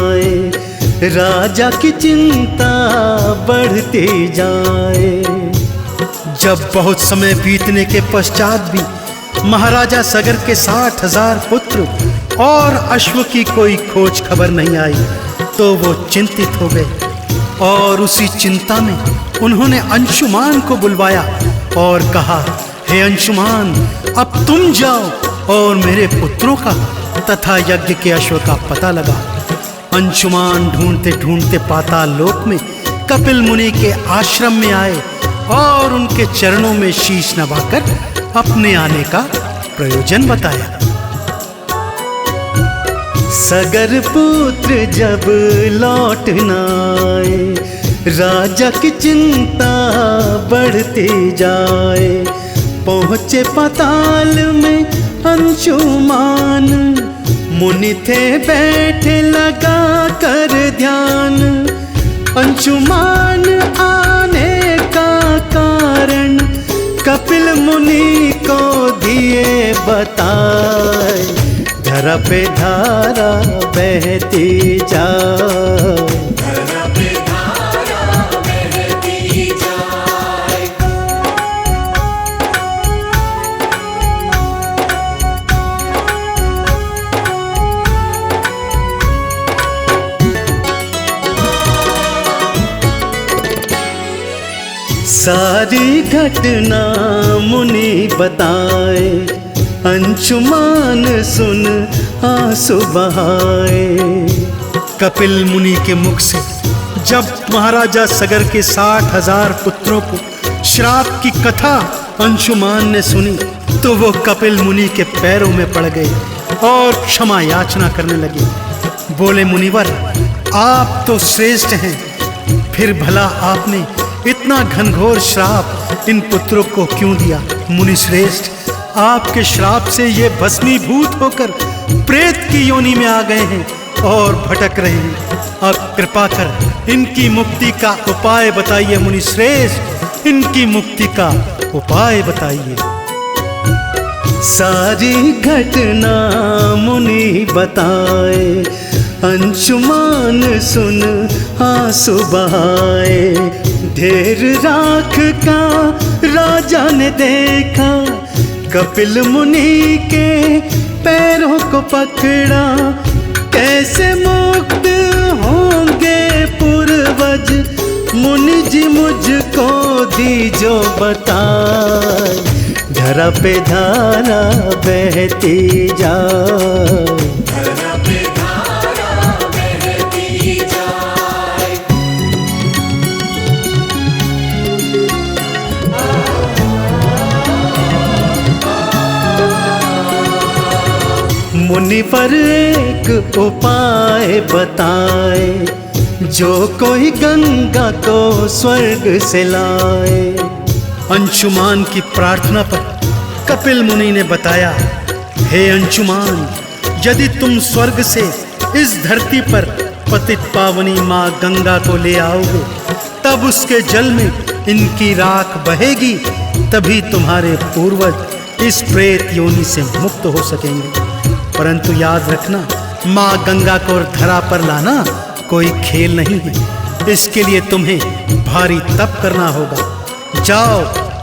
आए, राजा की चिंता बढ़ती जाए। जब बहुत समय बीतने के पश्चात भी महाराजा सगर के 60,000 पुत्र और अश्व की कोई खोज खबर नहीं आई, तो वो चिंतित हो गए। और उसी चिंता में उन्होंने अंशुमान को बुलवाया और कहा, हे अंशुमान, अब तुम जाओ और मेरे पुत्रों का तथा यज्ञ के अश्व का पता लगाओ। अंशुमान ढूंढते ढूंढते पाताल लोक में कपिल मुनि के आश्रम में आए और उनके चरणों में शीश नवाकर अपने आने का प्रयोजन बताया। सगर पुत्र जब लौट न आए, राजा की चिंता बढ़ती जाए। पहुँचे पाताल में अंशुमान, मुनि थे बैठे लगा कर ध्यान। अंशुमान आने का कारण कपिल मुनि को दिए बताए। धरा पे धारा बहती जाए, धरा पे धारा बहती जाए। सारी घटना मुनि बताए। अंशुमान सुन आंसू बहाए। कपिल मुनि के मुख से जब महाराजा सगर के 60,000 पुत्रों को श्राप की कथा अंशुमान ने सुनी, तो वो कपिल मुनि के पैरों में पड़ गए और क्षमा याचना करने लगे। बोले, मुनिवर, आप तो श्रेष्ठ हैं, फिर भला आपने इतना घनघोर श्राप इन पुत्रों को क्यों दिया? मुनि श्रेष्ठ, आपके श्राप से ये भस्मीभूत होकर प्रेत की योनि में आ गए हैं और भटक रहे हैं। अब कृपा कर इनकी मुक्ति का उपाय बताइए। मुनि श्रेष्ठ, इनकी मुक्ति का उपाय बताइए। सारी घटना मुनि बताए। अंशुमान सुन आंसू बहाए। ढेर राख का राजा ने देखा, कपिल मुनि के पैरों को पकड़ा। कैसे मुक्त होंगे पूर्वज, मुनि जी मुझको दीजो बताए। धरा पे धारा बहती जाए, धरा पे धारा बहती जाए। मुनि पर एक उपाय बताए, जो कोई गंगा को स्वर्ग से लाए। अंशुमान की प्रार्थना पर कपिल मुनि ने बताया, हे अंशुमान, यदि तुम स्वर्ग से इस धरती पर पतित पावनी माँ गंगा को ले आओगे, तब उसके जल में इनकी राख बहेगी तभी तुम्हारे पूर्वज इस प्रेत योनि से मुक्त हो सकेंगे। परंतु याद रखना, माँ गंगा को धरा पर लाना कोई खेल नहीं है। इसके लिए तुम्हें भारी तप करना होगा। जाओ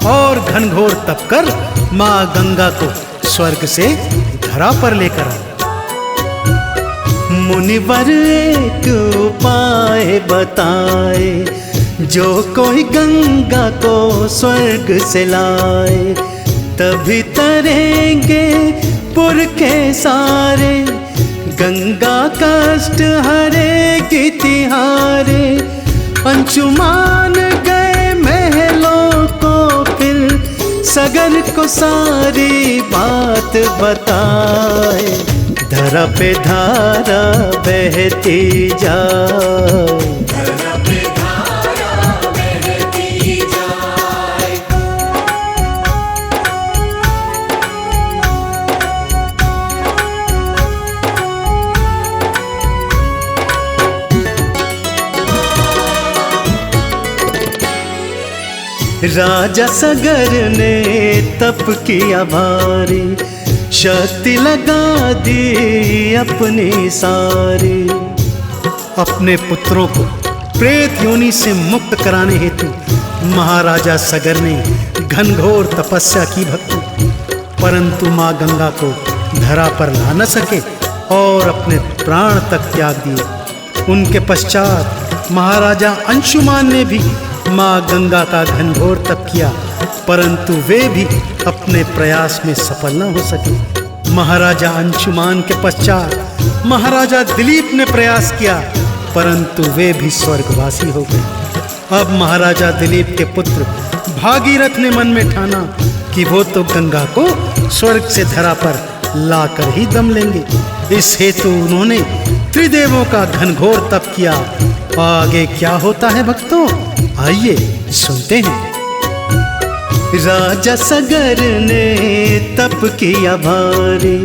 और घनघोर तप कर माँ गंगा को स्वर्ग से धरा पर लेकर आओ। मुनिवर एक उपाय बताए, जो कोई गंगा को स्वर्ग से लाए, तभी तरेंगे पुर के सारे, गंगा कष्ट हरेगी तिहारे। अंशुमान गए महलों को फिर, सगर को सारी बात बताए, धरा पे धारा बहती जाए। राजा सगर ने तप किया भारी, शक्ति लगा दी अपनी सारी। अपने पुत्रों को प्रेत योनि से मुक्त कराने हेतु महाराजा सगर ने घनघोर तपस्या की भक्ति, परंतु माँ गंगा को धरा पर ला न सके और अपने प्राण तक त्याग दिए। उनके पश्चात महाराजा अंशुमान ने भी माँ गंगा का घनघोर तप किया, परंतु वे भी अपने प्रयास में सफल न हो सके। महाराजा अंशुमान के पश्चात महाराजा दिलीप ने प्रयास किया, परंतु वे भी स्वर्गवासी हो गए। अब महाराजा दिलीप के पुत्र भागीरथ ने मन में ठाना कि वो तो गंगा को स्वर्ग से धरा पर लाकर ही दम लेंगे। इस हेतु उन्होंने त्रिदेवों का घनघोर तप किया। आगे क्या होता है भक्तों, आइए सुनते हैं। राजा सगर ने तप किया भारी,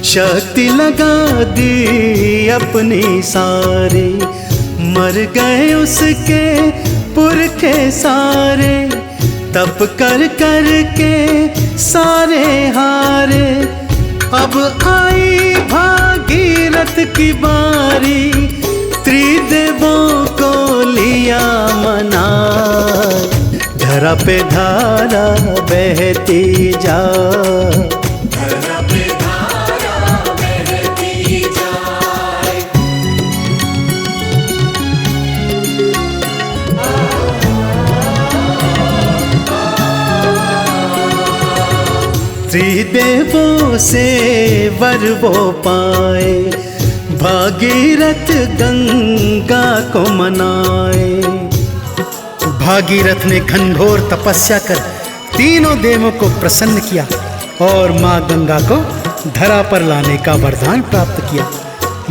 शक्ति लगा दी अपनी सारी। मर गए उसके पुरखे सारे, तप कर कर के सारे हारे। अब आई भागीरथ की बारी, त्रिदेवों को लिया मना। धरा पे धारा बहती जा, धरा पे धारा बहती जाए। त्रिदेवों से वर वो पाए, भागीरथ गंगा को मनाए। भागीरथ ने घनघोर तपस्या कर तीनों देवों को प्रसन्न किया और माँ गंगा को धरा पर लाने का वरदान प्राप्त किया।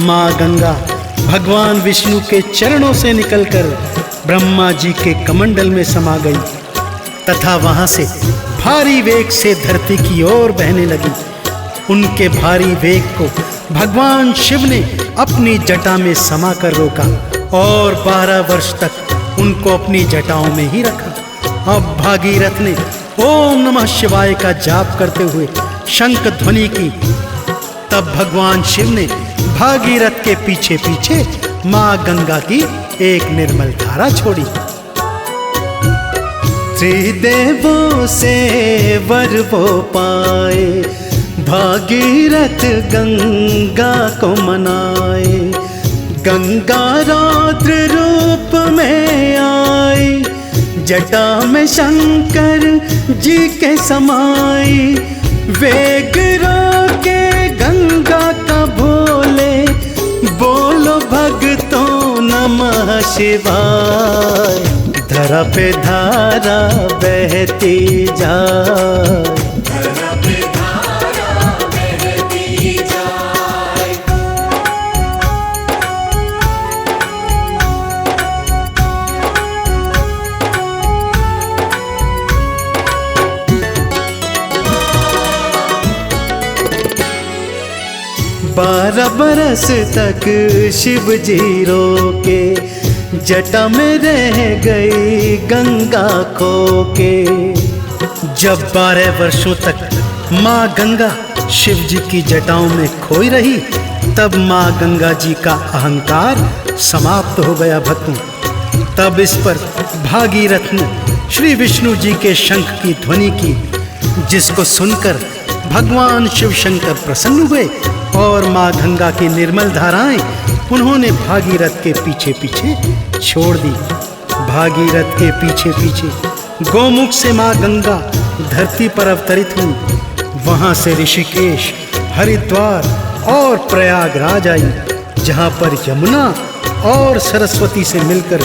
माँ गंगा भगवान विष्णु के चरणों से निकलकर ब्रह्मा जी के कमंडल में समा गई तथा वहां से भारी वेग से धरती की ओर बहने लगी। उनके भारी वेग को भगवान शिव ने अपनी जटा में समा कर रोका और 12 वर्ष तक उनको अपनी जटाओं में ही रखा। अब भागीरथ ने ओम नमः शिवाय का जाप करते हुए शंख ध्वनि की। तब भगवान शिव ने भागीरथ के पीछे पीछे माँ गंगा की एक निर्मल धारा छोड़ी। त्रिदेवों से वर वो पाए, भागीरथ गंगा को मनाए। गंगा रौद्र रूप में आई, जटा में शंकर जी के समाई। वेग रोके गंगा का भोले, बोलो भक्तों नमः शिवाय। धरा पे धारा बहती जाए, धरा पे धारा बहती जाए। बारह बरस तक शिव जी रोके, जटा में रह गई गंगा खो के। जब 12 वर्षों तक माँ गंगा शिव जी की जटाओं में खोई रही, तब माँ गंगा जी का अहंकार समाप्त हो गया भक्तों। तब इस पर भागीरथ ने श्री विष्णु जी के शंख की ध्वनि की, जिसको सुनकर भगवान शिव शंकर प्रसन्न हुए और माँ गंगा की निर्मल धाराएं उन्होंने भागीरथ के पीछे पीछे छोड़ दी। भागीरथ के पीछे पीछे गोमुख से माँ गंगा धरती पर अवतरित हुई। वहाँ से ऋषिकेश, हरिद्वार और प्रयागराज आई, जहाँ पर यमुना और सरस्वती से मिलकर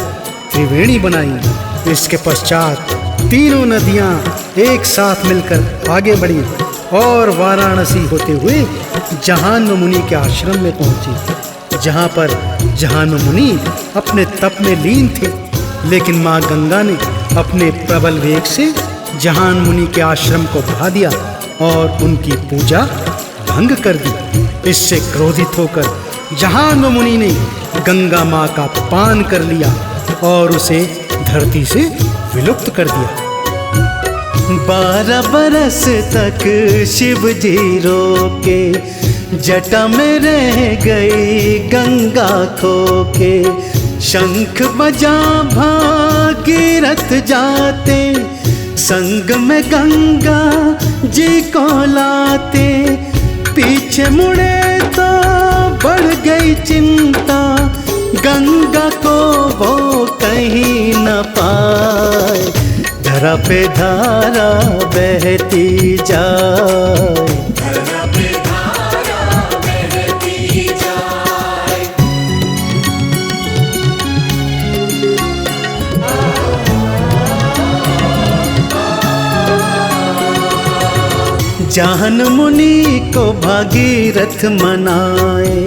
त्रिवेणी बनाई। इसके पश्चात तीनों नदियाँ एक साथ मिलकर आगे बढ़ी और वाराणसी होते हुए जहान्व मुनि के आश्रम में पहुँची, जहाँ पर जहान्व मुनि अपने तप में लीन थे। लेकिन माँ गंगा ने अपने प्रबल वेग से जहान्व मुनि के आश्रम को बहा दिया और उनकी पूजा भंग कर दी। इससे क्रोधित होकर जहान्व मुनि ने गंगा माँ का पान कर लिया और उसे धरती से विलुप्त कर दिया। 12 बरस तक शिव जी रोके, जटा में रह गई गंगा खो के। शंख बजा भागीरथ जाते, संग में गंगा जी को लाते। पीछे मुड़े तो बढ़ गई चिंता, गंगा को वो कहीं न पाए। धरा पे धारा बहती जाए, धरा पे धारा बहती जाए। जहान्व मुनि को भागीरथ मनाए,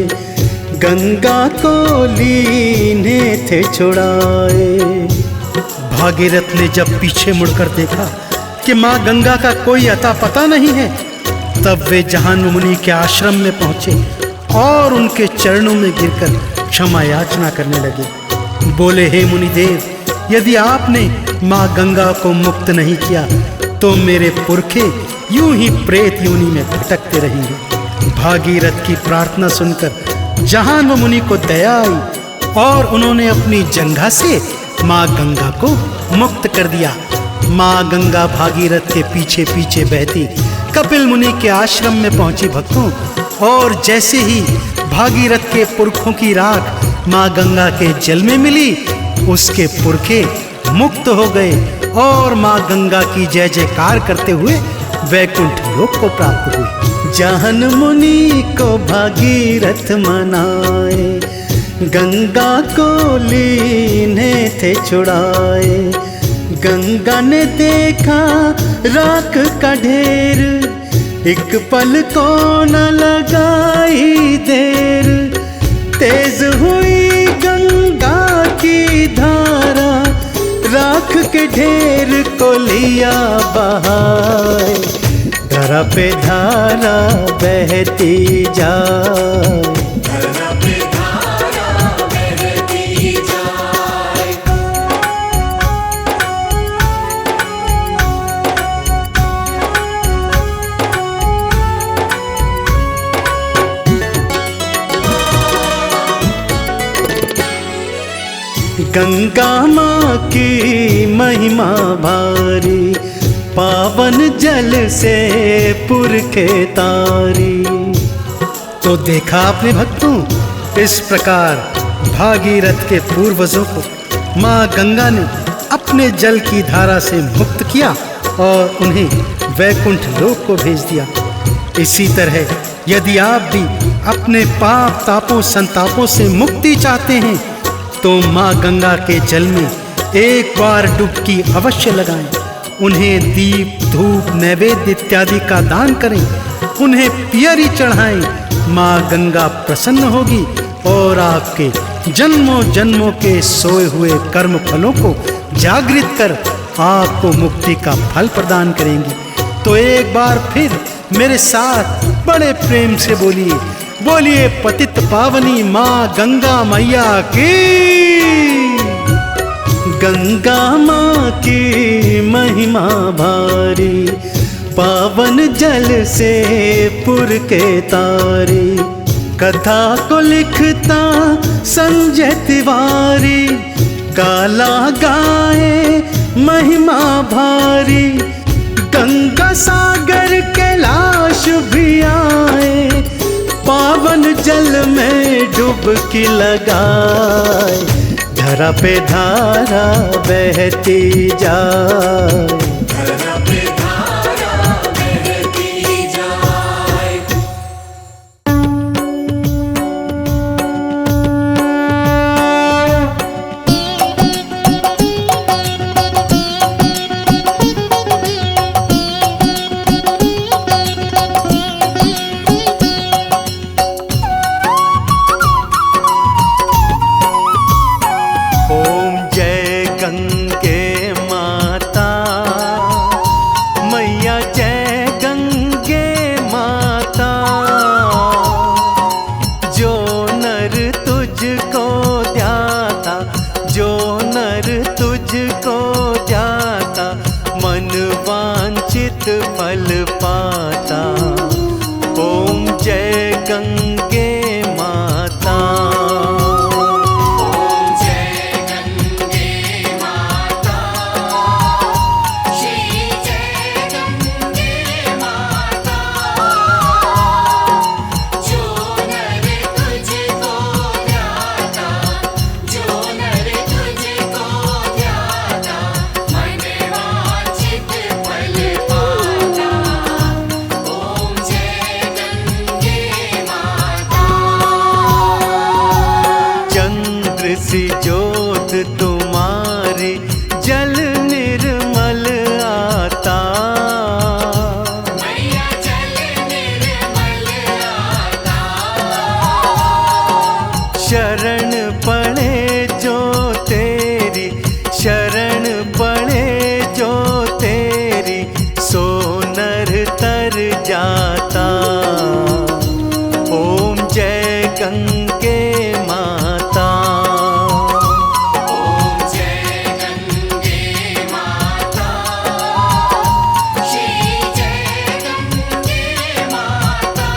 गंगा को लीने थे छुड़ाए। भागीरथ ने जब पीछे मुड़कर देखा कि माँ गंगा का कोई अता पता नहीं है, तब वे जहान्व मुनि के आश्रम में पहुँचे और उनके चरणों में गिरकर क्षमा याचना करने लगे। बोले, हे मुनिदेव, यदि आपने माँ गंगा को मुक्त नहीं किया तो मेरे पुरखे यूं ही प्रेत योनि में भटकते रहेंगे। भागीरथ की प्रार्थना सुनकर जहान्व मुनि को दया आई और उन्होंने अपनी जंघा से माँ गंगा को मुक्त कर दिया। माँ गंगा भागीरथ के पीछे पीछे बहती कपिल मुनि के आश्रम में पहुंची भक्तों, और जैसे ही भागीरथ के पुरखों की राख माँ गंगा के जल में मिली, उसके पुरखे मुक्त हो गए और माँ गंगा की जय जयकार करते हुए वैकुंठ लोक को प्राप्त हुए। जहान्व मुनि को भागीरथ मनाए, गंगा को लीने थे छुड़ाए। गंगा ने देखा राख का ढेर, एक पल को न लगाई देर। तेज हुई गंगा की धारा, राख के ढेर को लिया बहाए। धरा पे धारा बहती जाए, धरा पे धारा बहती जाए। गंगा माँ की महिमा भारी, पावन जल से पुरखे तारी। तो देखा आपने भक्तों, इस प्रकार भागीरथ के पूर्वजों को माँ गंगा ने अपने जल की धारा से मुक्त किया और उन्हें वैकुंठ लोक को भेज दिया। इसी तरह यदि आप भी अपने पाप तापों संतापों से मुक्ति चाहते हैं तो माँ गंगा के जल में एक बार डुबकी अवश्य लगाएं। उन्हें दीप धूप नैवेद्य इत्यादि का दान करें, उन्हें पियरी चढ़ाएं। माँ गंगा प्रसन्न होगी और आपके जन्मों जन्मों के सोए हुए कर्म फलों को जागृत कर आपको मुक्ति का फल प्रदान करेंगी। तो एक बार फिर मेरे साथ बड़े प्रेम से बोलिए, बोलिए पतित पावनी माँ गंगा मैया की। गंगा माँ की महिमा भारी, पावन जल से पुर के तारी। कथा को लिखता संजय तिवारी, काला गाए महिमा भारी। गंगा सागर कैलाश भी आए, पावन जल में डुबकी लगाए। धरा पे धारा बहती जाए, फल पाता। ओम जय गंगे माता। ओम जय गंगे माता, श्री जय गंगे माता। जो नर तुझको ध्याता, जो नर तुझको ध्याता, मन वांछित फल पाता। ओम जय गंगे माता। चंद्र सी ज्योत तुम्हारी, जल निर्मल आता। मैया जल निर्मल आता। शरण पड़े जो तेरी, शरण पड़े जो तेरी, सो नर तर जाता। ओम जय गंगे माता। ओम जय गंगे माता, श्री जय गंगे माता।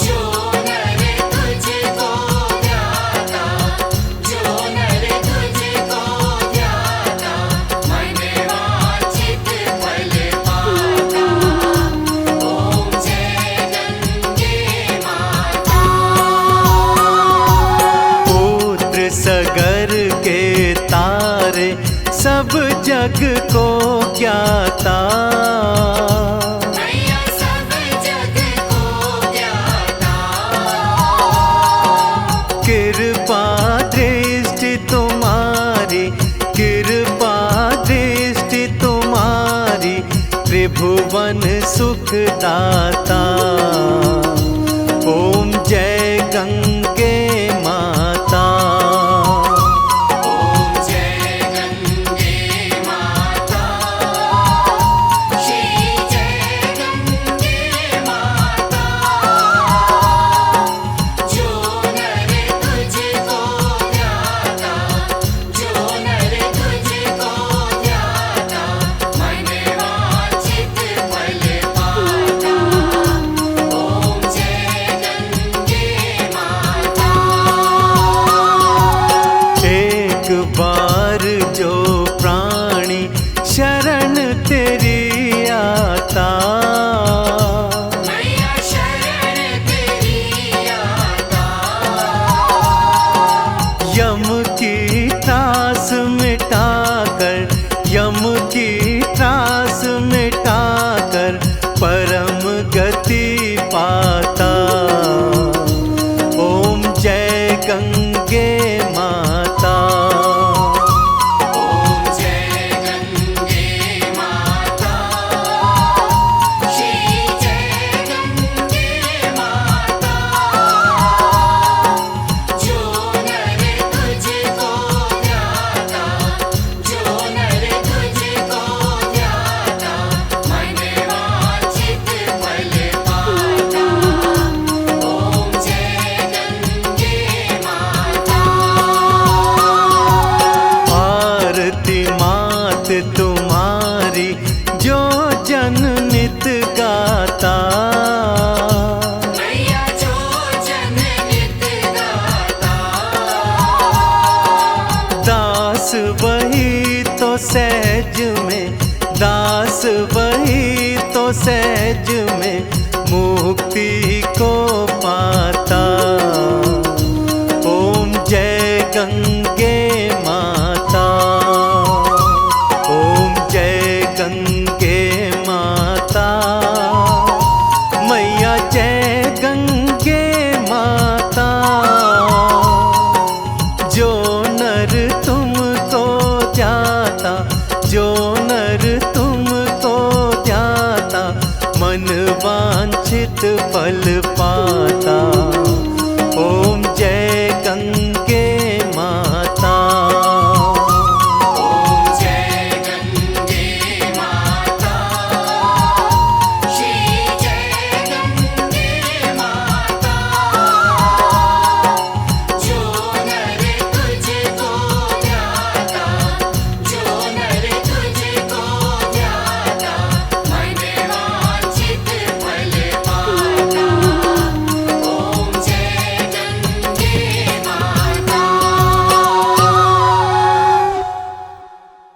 जो नर तुझको ध्याता, जो नर तुझको ध्याता, मन वांछित फल पाता। ओम जय गंगे माता। पुत्र सगर के तारे, सब जग को ज्ञाता। मैया सब जग को ज्ञाता। कृपा दृष्टि तुम्हारी, कृपा दृष्टि तुम्हारी, त्रिभुवन सुख दाता। ओम जय गंगे माता। ओम जय गंगे माता, श्री जय गंगे माता। जो नर तुझको ध्याता, जो नर तुझको ध्याता, मन वांछित फल पाता। मुक्ति को पाता। ओम जय गंगे माता, ओम जय गंगे माता, मैया जय गंगे माता। जो नर तुमको जाता, जो नर तुमको जाता, मन वांछित फल पाता।